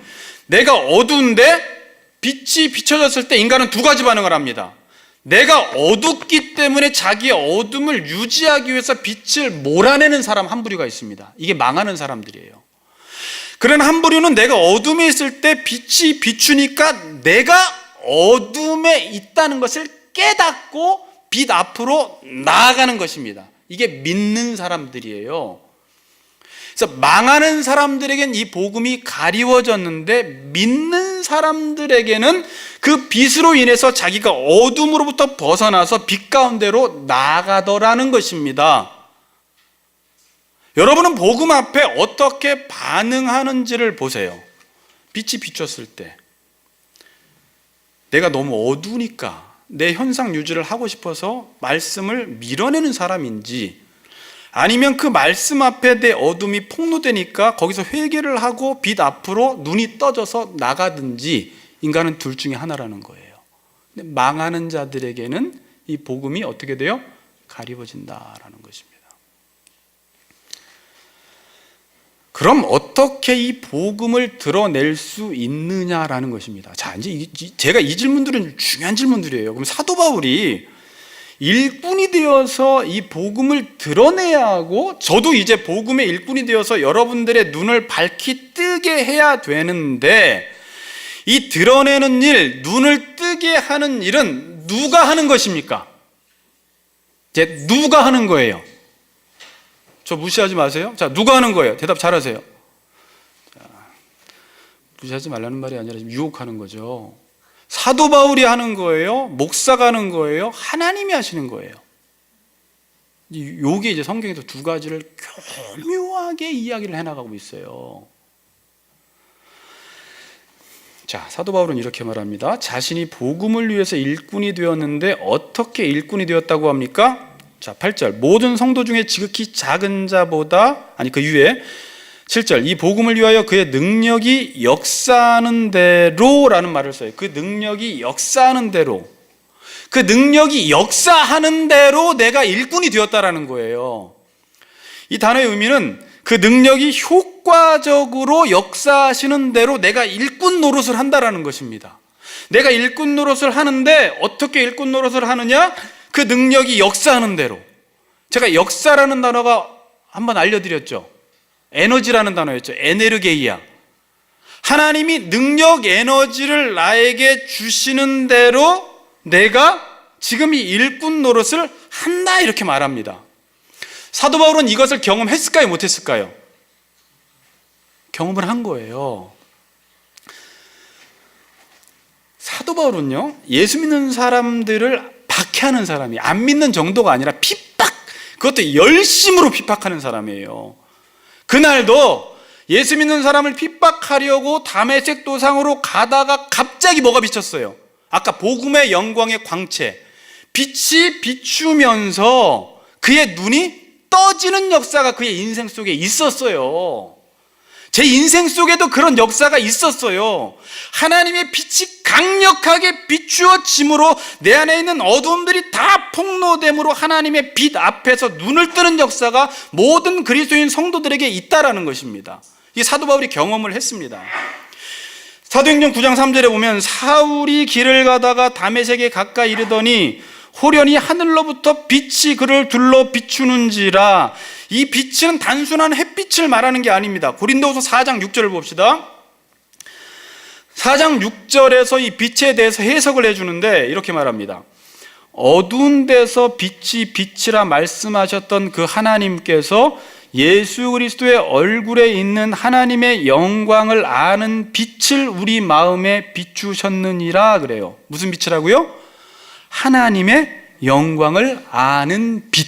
내가 어두운데 빛이 비춰졌을 때 인간은 두 가지 반응을 합니다. 내가 어둡기 때문에 자기의 어둠을 유지하기 위해서 빛을 몰아내는 사람 한 부류가 있습니다. 이게 망하는 사람들이에요. 그런 한 부류는 내가 어둠에 있을 때 빛이 비추니까 내가 어둠에 있다는 것을 깨닫고 빛 앞으로 나아가는 것입니다. 이게 믿는 사람들이에요. 그래서 망하는 사람들에겐 이 복음이 가리워졌는데 믿는 사람들에게는 그 빛으로 인해서 자기가 어둠으로부터 벗어나서 빛 가운데로 나아가더라는 것입니다. 여러분은 복음 앞에 어떻게 반응하는지를 보세요. 빛이 비쳤을 때 내가 너무 어두우니까 내 현상 유지를 하고 싶어서 말씀을 밀어내는 사람인지, 아니면 그 말씀 앞에 내 어둠이 폭로되니까 거기서 회개를 하고 빛 앞으로 눈이 떠져서 나가든지, 인간은 둘 중에 하나라는 거예요. 근데 망하는 자들에게는 이 복음이 어떻게 돼요? 가리워진다라는 것입니다. 그럼 어떻게 이 복음을 드러낼 수 있느냐라는 것입니다. 자, 이제 제가 이 질문들은 중요한 질문들이에요. 그럼 사도 바울이 일꾼이 되어서 이 복음을 드러내야 하고, 저도 이제 복음의 일꾼이 되어서 여러분들의 눈을 밝히 뜨게 해야 되는데, 이 드러내는 일, 눈을 뜨게 하는 일은 누가 하는 것입니까? 이제 누가 하는 거예요? 저 무시하지 마세요. 자, 누가 하는 거예요? 대답 잘하세요. 자, 무시하지 말라는 말이 아니라 지금 유혹하는 거죠. 사도 바울이 하는 거예요? 목사가 하는 거예요? 하나님이 하시는 거예요. 요게 이제 성경에서 두 가지를 교묘하게 이야기를 해나가고 있어요. 자, 사도 바울은 이렇게 말합니다. 자신이 복음을 위해서 일꾼이 되었는데 어떻게 일꾼이 되었다고 합니까? 자, 8절. 모든 성도 중에 지극히 작은 자보다, 아니 그 위에 7절. 이 복음을 위하여 그의 능력이 역사하는 대로라는 말을 써요. 그 능력이 역사하는 대로. 그 능력이 역사하는 대로 내가 일꾼이 되었다라는 거예요. 이 단어의 의미는 그 능력이 효과적으로 역사하시는 대로 내가 일꾼 노릇을 한다라는 것입니다. 내가 일꾼 노릇을 하는데 어떻게 일꾼 노릇을 하느냐? 그 능력이 역사하는 대로. 제가 역사라는 단어가 한번 알려드렸죠. 에너지라는 단어였죠. 에네르게이아. 하나님이 능력, 에너지를 나에게 주시는 대로 내가 지금 이 일꾼 노릇을 한다, 이렇게 말합니다. 사도 바울은 이것을 경험했을까요? 못했을까요? 경험을 한 거예요. 사도 바울은요, 예수 믿는 사람들을 박해하는 사람이, 안 믿는 정도가 아니라 핍박, 그것도 열심으로 핍박하는 사람이에요. 그날도 예수 믿는 사람을 핍박하려고 다메섹 도상으로 가다가 갑자기 뭐가 비쳤어요? 아까 복음의 영광의 광채, 빛이 비추면서 그의 눈이 떠지는 역사가 그의 인생 속에 있었어요. 제 인생 속에도 그런 역사가 있었어요. 하나님의 빛이 강력하게 비추어짐으로 내 안에 있는 어두움들이 다 폭로됨으로 하나님의 빛 앞에서 눈을 뜨는 역사가 모든 그리스도인 성도들에게 있다라는 것입니다. 이 사도 바울이 경험을 했습니다. 사도행전 9장 3절에 보면 사울이 길을 가다가 다메섹에 가까이 이르더니 호련히 하늘로부터 빛이 그를 둘러 비추는지라. 이 빛은 단순한 햇빛을 말하는 게 아닙니다. 고린도후서 4장 6절을 봅시다. 4장 6절에서 이 빛에 대해서 해석을 해주는데 이렇게 말합니다. 어두운 데서 빛이 빛이라 말씀하셨던 그 하나님께서 예수 그리스도의 얼굴에 있는 하나님의 영광을 아는 빛을 우리 마음에 비추셨느니라 그래요. 무슨 빛이라고요? 하나님의 영광을 아는 빛.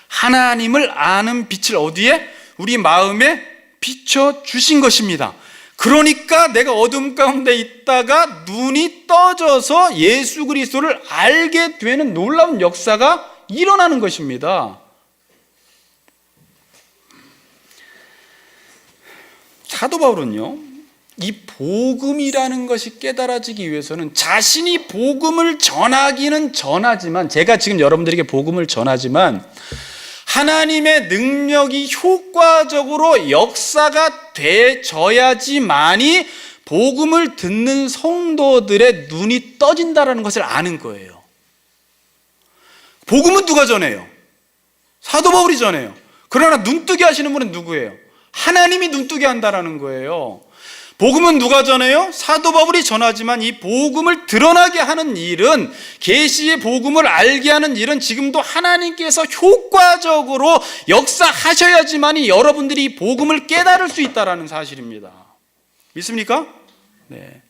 하나님을 아는 빛을 어디에? 우리 마음에 비춰주신 것입니다. 그러니까 내가 어둠 가운데 있다가 눈이 떠져서 예수 그리스도를 알게 되는 놀라운 역사가 일어나는 것입니다. 사도 바울은요, 이 복음이라는 것이 깨달아지기 위해서는 자신이 복음을 전하기는 전하지만, 제가 지금 여러분들에게 복음을 전하지만 하나님의 능력이 효과적으로 역사가 되져야지만이 복음을 듣는 성도들의 눈이 떠진다는 것을 아는 거예요. 복음은 누가 전해요? 사도 바울이 전해요. 그러나 눈뜨게 하시는 분은 누구예요? 하나님이 눈뜨게 한다는 거예요. 복음은 누가 전해요? 사도 바울이 전하지만 이 복음을 드러나게 하는 일은, 계시의 복음을 알게 하는 일은 지금도 하나님께서 효과적으로 역사하셔야지만이 여러분들이 이 복음을 깨달을 수 있다는 사실입니다. 믿습니까? 네.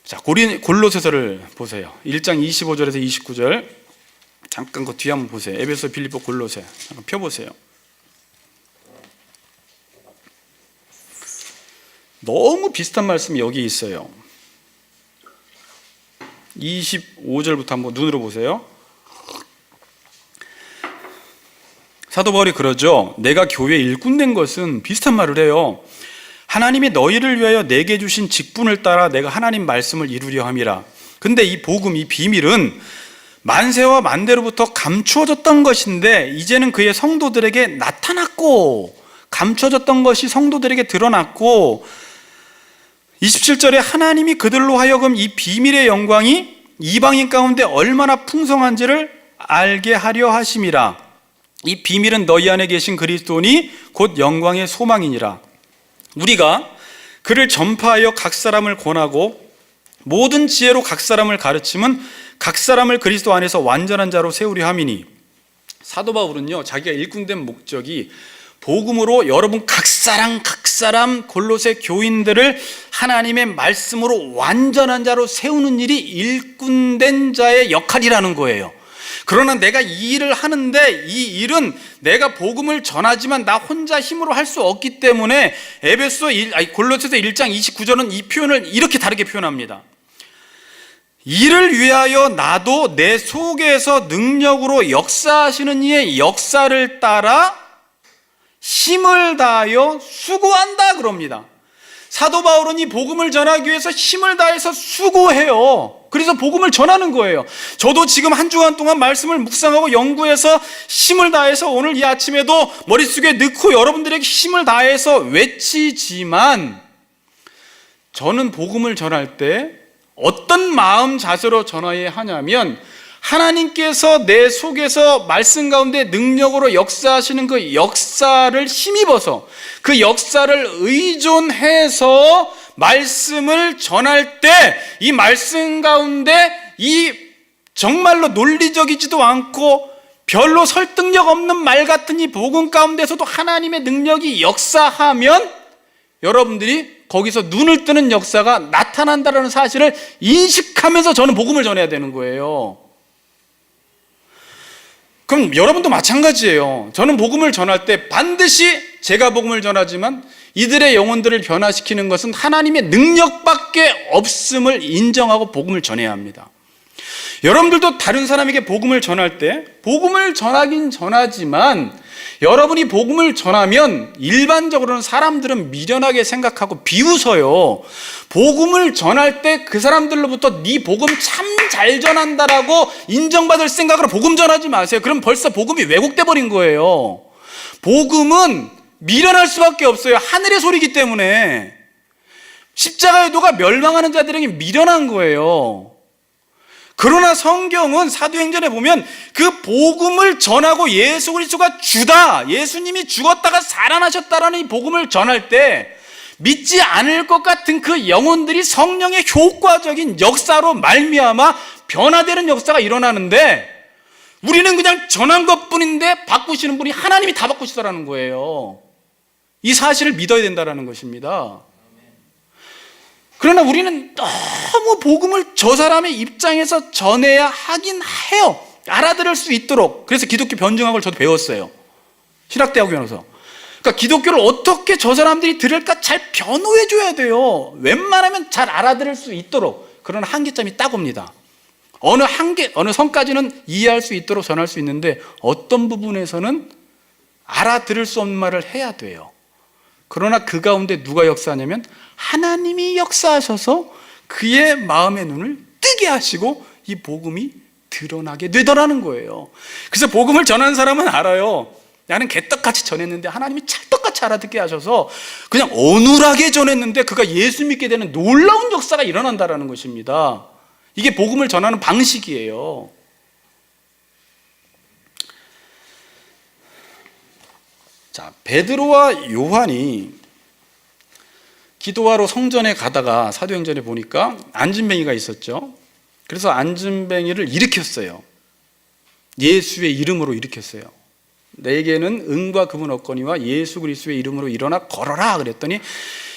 자, 골로새서를 보세요. 1장 25절에서 29절. 잠깐 그 뒤에 한번 보세요. 에베소, 빌립보, 골로새 한번 펴보세요. 너무 비슷한 말씀이 여기 있어요. 25절부터 한번 눈으로 보세요. 사도 바울이 그러죠. 내가 교회에 일꾼된 것은, 비슷한 말을 해요. 하나님이 너희를 위하여 내게 주신 직분을 따라 내가 하나님 말씀을 이루려 함이라. 근데 이 복음, 이 비밀은 만세와 만대로부터 감추어졌던 것인데 이제는 그의 성도들에게 나타났고, 감춰졌던 것이 성도들에게 드러났고, 27절에 하나님이 그들로 하여금 이 비밀의 영광이 이방인 가운데 얼마나 풍성한지를 알게 하려 하심이라. 이 비밀은 너희 안에 계신 그리스도니 곧 영광의 소망이니라. 우리가 그를 전파하여 각 사람을 권하고 모든 지혜로 각 사람을 가르침은 각 사람을 그리스도 안에서 완전한 자로 세우려 함이니. 사도 바울은요, 자기가 일꾼된 목적이 복음으로 여러분 각 사람 골로새 교인들을 하나님의 말씀으로 완전한 자로 세우는 일이 일꾼된 자의 역할이라는 거예요. 그러나 내가 이 일을 하는데 이 일은 내가 복음을 전하지만 나 혼자 힘으로 할 수 없기 때문에 골로새서 1장 29절은 이 표현을 이렇게 다르게 표현합니다. 이를 위하여 나도 내 속에서 능력으로 역사하시는 이의 역사를 따라 힘을 다하여 수고한다 그럽니다. 사도 바울은 이 복음을 전하기 위해서 힘을 다해서 수고해요. 그래서 복음을 전하는 거예요. 저도 지금 한 주간 동안 말씀을 묵상하고 연구해서 힘을 다해서 오늘 이 아침에도 머릿속에 넣고 여러분들에게 힘을 다해서 외치지만, 저는 복음을 전할 때 어떤 마음 자세로 전해야 하냐면, 하나님께서 내 속에서 말씀 가운데 능력으로 역사하시는 그 역사를 힘입어서, 그 역사를 의존해서 말씀을 전할 때 이 말씀 가운데 이 정말로 논리적이지도 않고 별로 설득력 없는 말 같은 이 복음 가운데서도 하나님의 능력이 역사하면 여러분들이 거기서 눈을 뜨는 역사가 나타난다는 사실을 인식하면서 저는 복음을 전해야 되는 거예요. 그럼 여러분도 마찬가지예요. 저는 복음을 전할 때 반드시 제가 복음을 전하지만 이들의 영혼들을 변화시키는 것은 하나님의 능력밖에 없음을 인정하고 복음을 전해야 합니다. 여러분들도 다른 사람에게 복음을 전할 때 복음을 전하긴 전하지만, 여러분이 복음을 전하면 일반적으로는 사람들은 미련하게 생각하고 비웃어요. 복음을 전할 때 그 사람들로부터 네 복음 참 잘 전한다라고 인정받을 생각으로 복음 전하지 마세요. 그럼 벌써 복음이 왜곡돼 버린 거예요. 복음은 미련할 수밖에 없어요. 하늘의 소리이기 때문에. 십자가의 도가 멸망하는 자들에게 미련한 거예요. 그러나 성경은 사도행전에 보면 그 복음을 전하고 예수 그리스도가 주다, 예수님이 죽었다가 살아나셨다라는 이 복음을 전할 때 믿지 않을 것 같은 그 영혼들이 성령의 효과적인 역사로 말미암아 변화되는 역사가 일어나는데, 우리는 그냥 전한 것뿐인데 바꾸시는 분이 하나님이 다 바꾸시더라는 거예요. 이 사실을 믿어야 된다는 것입니다. 그러나 우리는 너무 복음을 저 사람의 입장에서 전해야 하긴 해요. 알아들을 수 있도록. 그래서 기독교 변증학을 저도 배웠어요. 신학대학교에서. 그러니까 기독교를 어떻게 저 사람들이 들을까 잘 변호해 줘야 돼요. 웬만하면 잘 알아들을 수 있도록. 그런 한계점이 딱 옵니다. 어느 선까지는 이해할 수 있도록 전할 수 있는데 어떤 부분에서는 알아들을 수 없는 말을 해야 돼요. 그러나 그 가운데 누가 역사하냐면 하나님이 역사하셔서 그의 마음의 눈을 뜨게 하시고 이 복음이 드러나게 되더라는 거예요. 그래서 복음을 전하는 사람은 알아요. 나는 개떡같이 전했는데 하나님이 찰떡같이 알아듣게 하셔서 그냥 어눌하게 전했는데 그가 예수 믿게 되는 놀라운 역사가 일어난다는 것입니다. 이게 복음을 전하는 방식이에요. 자, 베드로와 요한이 기도하러 성전에 가다가 사도행전에 보니까 안진뱅이가 있었죠. 그래서 안진뱅이를 일으켰어요. 예수의 이름으로 일으켰어요. 내게는 은과 금은 없거니와 예수 그리스도의 이름으로 일어나 걸어라 그랬더니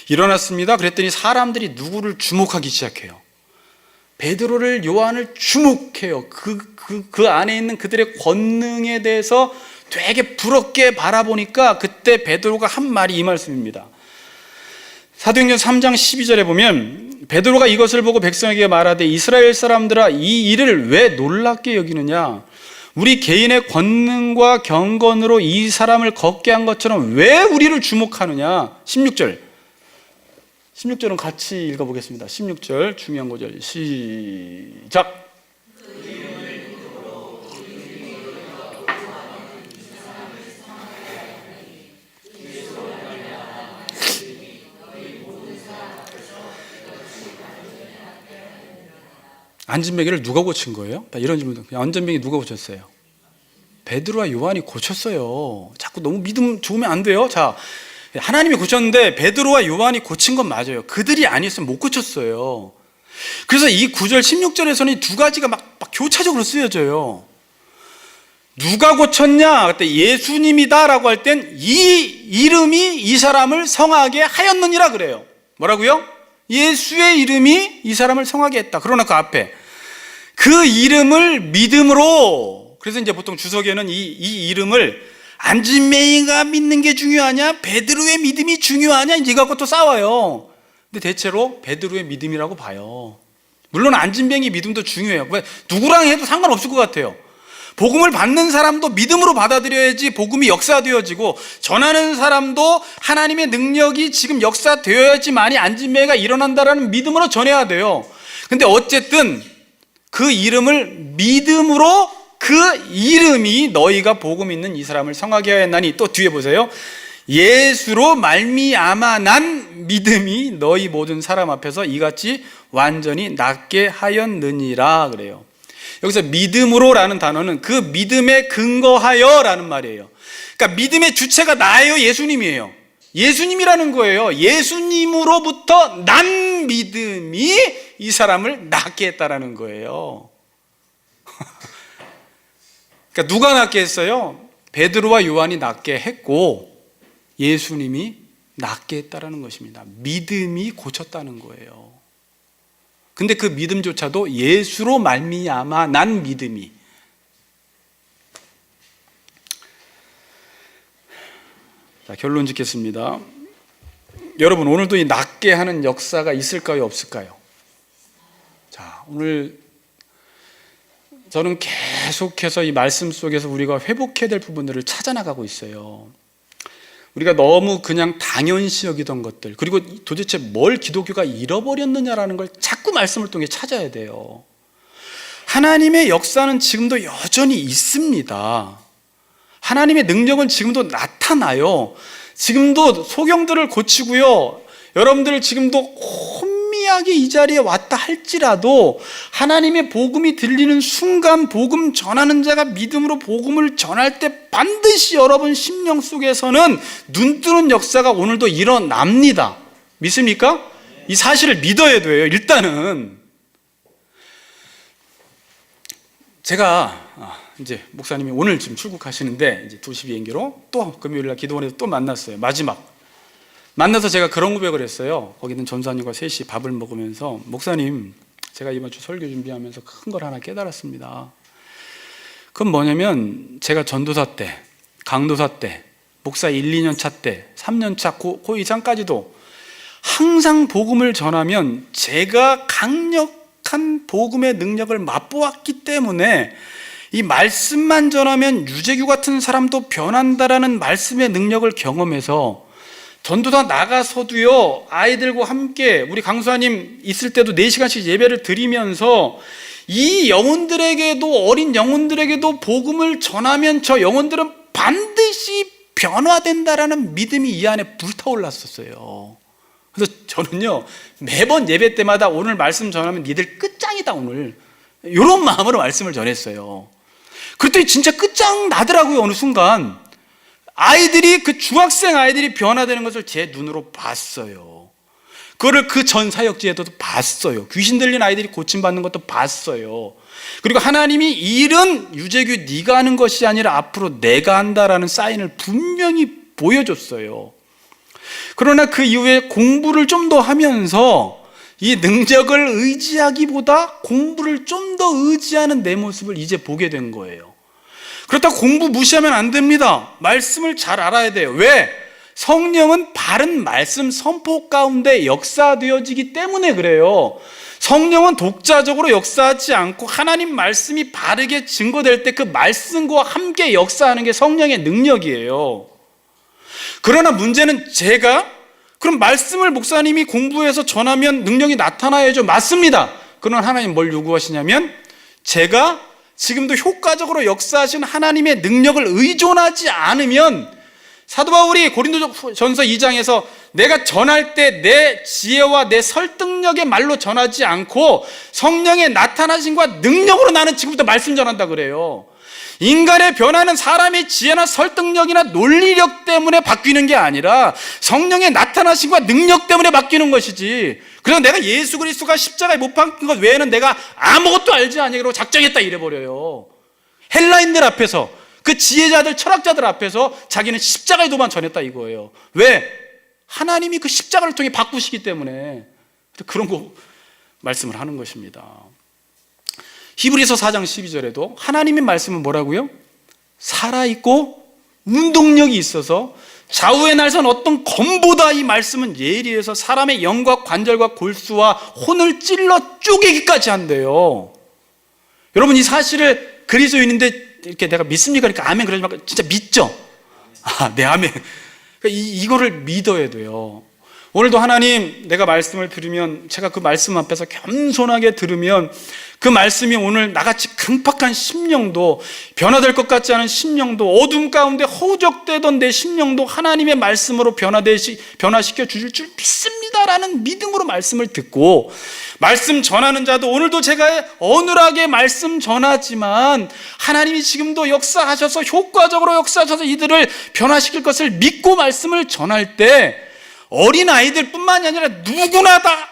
일어났습니다. 그랬더니 사람들이 누구를 주목하기 시작해요. 베드로를, 요한을 주목해요. 그 안에 있는 그들의 권능에 대해서 되게 부럽게 바라보니까 그때 베드로가 한 말이 이 말씀입니다. 사도행전 3장 12절에 보면 베드로가 이것을 보고 백성에게 말하되 이스라엘 사람들아 이 일을 왜 놀랍게 여기느냐, 우리 개인의 권능과 경건으로 이 사람을 걷게 한 것처럼 왜 우리를 주목하느냐. 16절은 같이 읽어보겠습니다. 16절 중요한 구절 시작. 안진뱅이를 누가 고친 거예요? 이런 질문도. 안진뱅이 누가 고쳤어요? 베드로와 요한이 고쳤어요. 자꾸 너무 믿음 좋으면 안 돼요. 자, 하나님이 고쳤는데 베드로와 요한이 고친 건 맞아요. 그들이 아니었으면 못 고쳤어요. 그래서 이 9절 16절에서는 두 가지가 막 교차적으로 쓰여져요. 누가 고쳤냐? 그때 예수님이다라고 할 땐 이 이름이 이 사람을 성하게 하였느니라 그래요. 뭐라고요? 예수의 이름이 이 사람을 성하게 했다. 그러나 그 앞에 그 이름을 믿음으로, 그래서 이제 보통 주석에는 이 이름을 안진뱅이가 믿는 게 중요하냐, 베드로의 믿음이 중요하냐, 이제 이거 갖고 또 싸워요. 근데 대체로 베드로의 믿음이라고 봐요. 물론 안진뱅이 믿음도 중요해요. 누구랑 해도 상관없을 것 같아요. 복음을 받는 사람도 믿음으로 받아들여야지 복음이 역사되어지고, 전하는 사람도 하나님의 능력이 지금 역사되어야지만이 안진뱅이가 일어난다라는 믿음으로 전해야 돼요. 근데 어쨌든 그 이름을 믿음으로, 그 이름이 너희가 복음 있는 이 사람을 성하게 하였나니, 또 뒤에 보세요. 예수로 말미암아 난 믿음이 너희 모든 사람 앞에서 이같이 완전히 낫게 하였느니라 그래요. 여기서 믿음으로라는 단어는 그 믿음에 근거하여 라는 말이에요. 그러니까 믿음의 주체가 나예요, 예수님이에요. 예수님이라는 거예요. 예수님으로부터 난 믿음이 이 사람을 낫게 했다라는 거예요. 그러니까 누가 낫게 했어요? 베드로와 요한이 낫게 했고 예수님이 낫게 했다라는 것입니다. 믿음이 고쳤다는 거예요. 근데 그 믿음조차도 예수로 말미암아 난 믿음이. 자, 결론 짓겠습니다. 여러분, 오늘도 이 낫게 하는 역사가 있을까요, 없을까요? 자, 오늘 저는 계속해서 이 말씀 속에서 우리가 회복해야 될 부분들을 찾아나가고 있어요. 우리가 너무 그냥 당연시 여기던 것들, 그리고 도대체 뭘 기독교가 잃어버렸느냐라는 걸 자꾸 말씀을 통해 찾아야 돼요. 하나님의 역사는 지금도 여전히 있습니다. 하나님의 능력은 지금도 나타나요. 지금도 소경들을 고치고요. 여러분들 지금도 혼미하게 이 자리에 왔다 할지라도 하나님의 복음이 들리는 순간 복음 전하는 자가 믿음으로 복음을 전할 때 반드시 여러분 심령 속에서는 눈뜨는 역사가 오늘도 일어납니다. 믿습니까? 이 사실을 믿어야 돼요. 일단은 제가 이제 목사님이 오늘 지금 출국하시는데 이제 2시 비행기로 또 금요일날 기도원에서 또 만났어요. 마지막 만나서 제가 그런 고백을 했어요. 거기 있는 전사님과 셋이 밥을 먹으면서 목사님, 제가 이번 주 설교 준비하면서 큰 걸 하나 깨달았습니다. 그건 뭐냐면 제가 전도사 때, 강도사 때, 목사 1, 2년 차 때, 3년 차 그 이상까지도 항상 복음을 전하면 제가 강력한 복음의 능력을 맛보았기 때문에 이 말씀만 전하면 유재규 같은 사람도 변한다라는 말씀의 능력을 경험해서 전도사 나가서도요, 아이들과 함께 우리 강수아님 있을 때도 4시간씩 예배를 드리면서 이 영혼들에게도, 어린 영혼들에게도 복음을 전하면 저 영혼들은 반드시 변화된다라는 믿음이 이 안에 불타올랐었어요. 그래서 저는요, 매번 예배 때마다 오늘 말씀 전하면 니들 끝장이다 오늘, 이런 마음으로 말씀을 전했어요. 그랬더니 진짜 끝장나더라고요. 어느 순간 아이들이, 그 중학생 아이들이 변화되는 것을 제 눈으로 봤어요. 그거를 그 전 사역지에도 봤어요. 귀신 들린 아이들이 고침받는 것도 봤어요. 그리고 하나님이 이 일은 유재규 네가 하는 것이 아니라 앞으로 내가 한다라는 사인을 분명히 보여줬어요. 그러나 그 이후에 공부를 좀 더 하면서 이 능력을 의지하기보다 공부를 좀 더 의지하는 내 모습을 이제 보게 된 거예요. 그렇다고 공부 무시하면 안 됩니다. 말씀을 잘 알아야 돼요. 왜? 성령은 바른 말씀 선포 가운데 역사되어지기 때문에 그래요. 성령은 독자적으로 역사하지 않고 하나님 말씀이 바르게 증거될 때 그 말씀과 함께 역사하는 게 성령의 능력이에요. 그러나 문제는 제가 그럼 말씀을 목사님이 공부해서 전하면 능력이 나타나야죠. 맞습니다. 그러나 하나님 뭘 요구하시냐면 제가 지금도 효과적으로 역사하신 하나님의 능력을 의존하지 않으면, 사도 바울이 고린도전서 2장에서 내가 전할 때 내 지혜와 내 설득력의 말로 전하지 않고 성령의 나타나심과 능력으로 나는 지금부터 말씀 전한다 그래요. 인간의 변화는 사람의 지혜나 설득력이나 논리력 때문에 바뀌는 게 아니라 성령의 나타나심과 능력 때문에 바뀌는 것이지, 그래서 내가 예수 그리스도가 십자가에 못 박힌 것 외에는 내가 아무것도 알지 아니라고 작정했다 이래버려요. 헬라인들 앞에서, 그 지혜자들, 철학자들 앞에서 자기는 십자가의 도만 전했다 이거예요. 왜? 하나님이 그 십자가를 통해 바꾸시기 때문에 그런 거 말씀을 하는 것입니다. 히브리서 4장 12절에도 하나님의 말씀은 뭐라고요? 살아있고 운동력이 있어서 좌우의 날선 어떤 검보다 이 말씀은 예리해서 사람의 영과 관절과 골수와 혼을 찔러 쪼개기까지 한대요. 여러분 이 사실을 그리스도인인데 이렇게 내가 믿습니까? 그러니까 아멘 그러지 말고 진짜 믿죠? 네 아멘. 그러니까 이거를 믿어야 돼요. 오늘도 하나님, 내가 말씀을 들으면, 제가 그 말씀 앞에서 겸손하게 들으면 그 말씀이 오늘 나같이 강팍한 심령도, 변화될 것 같지 않은 심령도, 어둠 가운데 허우적대던 내 심령도 하나님의 말씀으로 변화시켜 주실 줄 믿습니다라는 믿음으로 말씀을 듣고, 말씀 전하는 자도 오늘도 제가 어눌하게 말씀 전하지만 하나님이 지금도 역사하셔서 효과적으로 역사하셔서 이들을 변화시킬 것을 믿고 말씀을 전할 때 어린 아이들 뿐만이 아니라 누구나 다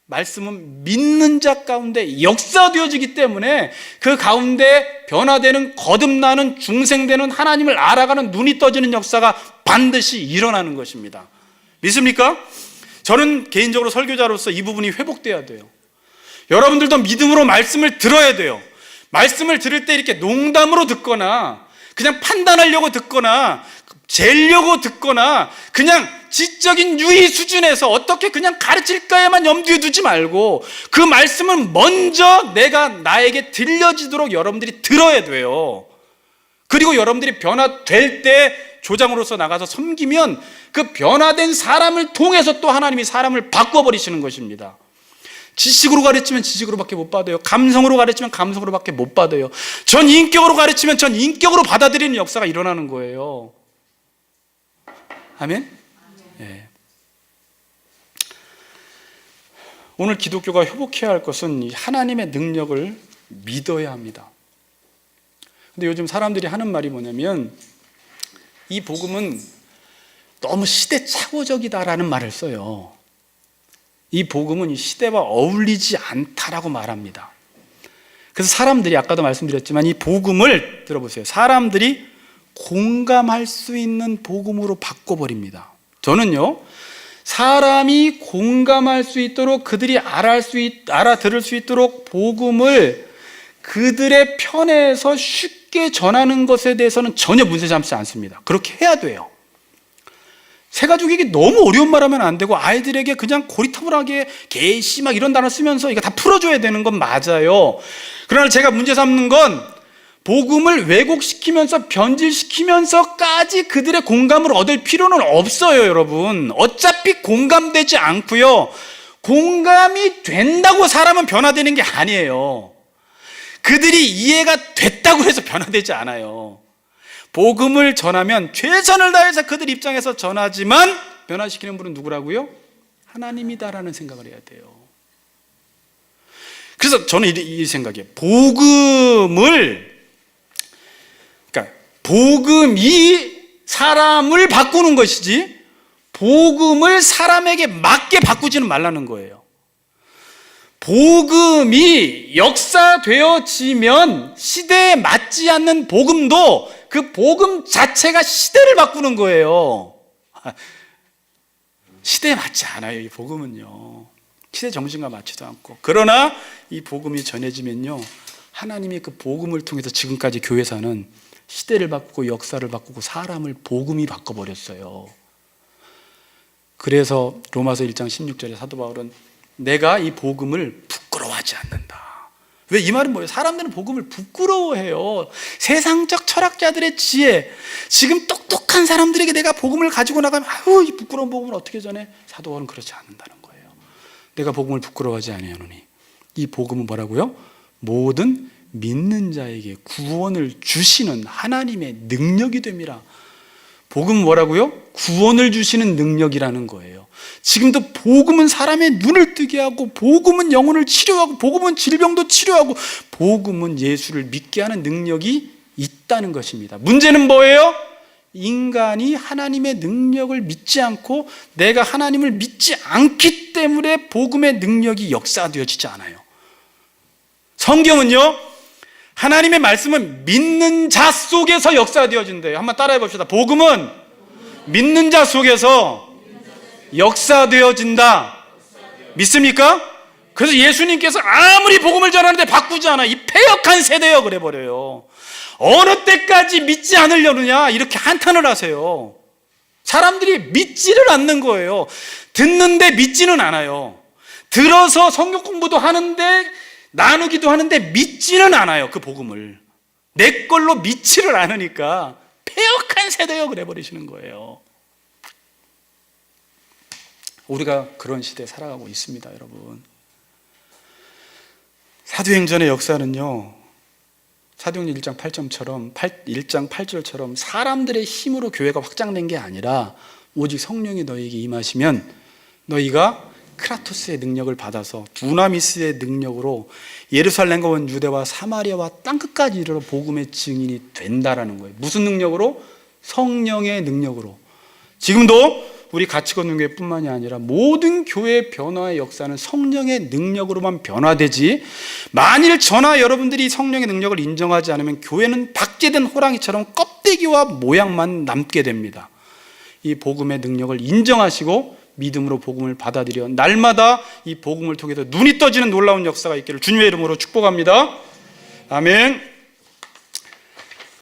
말씀은 믿는 자 가운데 역사되어지기 때문에 그 가운데 변화되는, 거듭나는, 중생되는, 하나님을 알아가는, 눈이 떠지는 역사가 반드시 일어나는 것입니다. 믿습니까? 저는 개인적으로 설교자로서 이 부분이 회복돼야 돼요. 여러분들도 믿음으로 말씀을 들어야 돼요. 말씀을 들을 때 이렇게 농담으로 듣거나 그냥 판단하려고 듣거나 재려고 듣거나 그냥 지적인 유의 수준에서 어떻게 그냥 가르칠까에만 염두에 두지 말고 그 말씀은 먼저 나에게 들려지도록 여러분들이 들어야 돼요. 그리고 여러분들이 변화될 때 조장으로서 나가서 섬기면 그 변화된 사람을 통해서 또 하나님이 사람을 바꿔버리시는 것입니다. 지식으로 가르치면 지식으로밖에 못 받아요. 감성으로 가르치면 감성으로밖에 못 받아요. 전 인격으로 가르치면 전 인격으로 받아들이는 역사가 일어나는 거예요. 아멘? 예. 오늘 기독교가 회복해야 할 것은 이 하나님의 능력을 믿어야 합니다. 근데 요즘 사람들이 하는 말이 뭐냐면 이 복음은 너무 시대착오적이다라는 말을 써요. 이 복음은 이 시대와 어울리지 않다라고 말합니다. 그래서 사람들이 아까도 말씀드렸지만 이 복음을 들어보세요. 사람들이 공감할 수 있는 복음으로 바꿔버립니다. 저는요, 사람이 공감할 수 있도록 그들이 알아들을 수 있도록 복음을 그들의 편에서 쉽게 전하는 것에 대해서는 전혀 문제 삼지 않습니다. 그렇게 해야 돼요. 새가족에게 너무 어려운 말 하면 안 되고 아이들에게 그냥 고리타분하게 개시 막 이런 단어 쓰면서 이거 다 풀어줘야 되는 건 맞아요. 그러나 제가 문제 삼는 건 복음을 왜곡시키면서 변질시키면서까지 그들의 공감을 얻을 필요는 없어요, 여러분. 어차피 공감되지 않고요. 공감이 된다고 사람은 변화되는 게 아니에요. 그들이 이해가 됐다고 해서 변화되지 않아요. 복음을 전하면 최선을 다해서 그들 입장에서 전하지만 변화시키는 분은 누구라고요? 하나님이다라는 생각을 해야 돼요. 그래서 저는 이 생각이에요. 복음이 사람을 바꾸는 것이지 복음을 사람에게 맞게 바꾸지는 말라는 거예요. 복음이 역사되어지면 시대에 맞지 않는 복음도 그 복음 자체가 시대를 바꾸는 거예요. 시대에 맞지 않아요, 이 복음은요. 시대 정신과 맞지도 않고. 그러나 이 복음이 전해지면요, 하나님이 그 복음을 통해서 지금까지 교회사는 시대를 바꾸고 역사를 바꾸고 사람을 복음이 바꿔버렸어요. 그래서 로마서 1장 16절에 사도 바울은 내가 이 복음을 부끄러워하지 않는다. 왜 이 말은 뭐예요? 사람들은 복음을 부끄러워해요. 세상적 철학자들의 지혜, 지금 똑똑한 사람들에게 내가 복음을 가지고 나가면 아유, 이 부끄러운 복음을 어떻게 전해? 사도 바울은 그렇지 않는다는 거예요. 내가 복음을 부끄러워하지 아니하노니 이 복음은 뭐라고요? 모든 믿는 자에게 구원을 주시는 하나님의 능력이 됨이라. 복음은 뭐라고요? 구원을 주시는 능력이라는 거예요. 지금도 복음은 사람의 눈을 뜨게 하고, 복음은 영혼을 치료하고, 복음은 질병도 치료하고, 복음은 예수를 믿게 하는 능력이 있다는 것입니다. 문제는 뭐예요? 인간이 하나님의 능력을 믿지 않고 내가 하나님을 믿지 않기 때문에 복음의 능력이 역사되어지지 않아요. 성경은요, 하나님의 말씀은 믿는 자 속에서 역사되어진대요. 한번 따라해 봅시다. 복음은 믿는 자 속에서 역사되어진다. 믿습니까? 그래서 예수님께서 아무리 복음을 전하는데 바꾸지 않아. 이 패역한 세대여 그래버려요. 어느 때까지 믿지 않으려느냐 이렇게 한탄을 하세요. 사람들이 믿지를 않는 거예요. 듣는데 믿지는 않아요. 들어서 성경 공부도 하는데 나누기도 하는데 믿지는 않아요. 그 복음을 내 걸로 믿지를 않으니까 패역한 세대여 그래버리시는 거예요. 우리가 그런 시대에 살아가고 있습니다, 여러분. 사도행전의 역사는요, 사도행전 1장 8절처럼 사람들의 힘으로 교회가 확장된 게 아니라 오직 성령이 너희에게 임하시면 너희가 크라토스의 능력을 받아서 두나미스의 능력으로 예루살렘과 온 유대와 사마리아와 땅끝까지 이르러 복음의 증인이 된다라는 거예요. 무슨 능력으로? 성령의 능력으로. 지금도 우리 같이 걷는 교회뿐만이 아니라 모든 교회의 변화의 역사는 성령의 능력으로만 변화되지, 만일 저나 여러분들이 성령의 능력을 인정하지 않으면 교회는 박제된 호랑이처럼 껍데기와 모양만 남게 됩니다. 이 복음의 능력을 인정하시고 믿음으로 복음을 받아들여 날마다 이 복음을 통해서 눈이 떠지는 놀라운 역사가 있기를 주님의 이름으로 축복합니다. 아멘.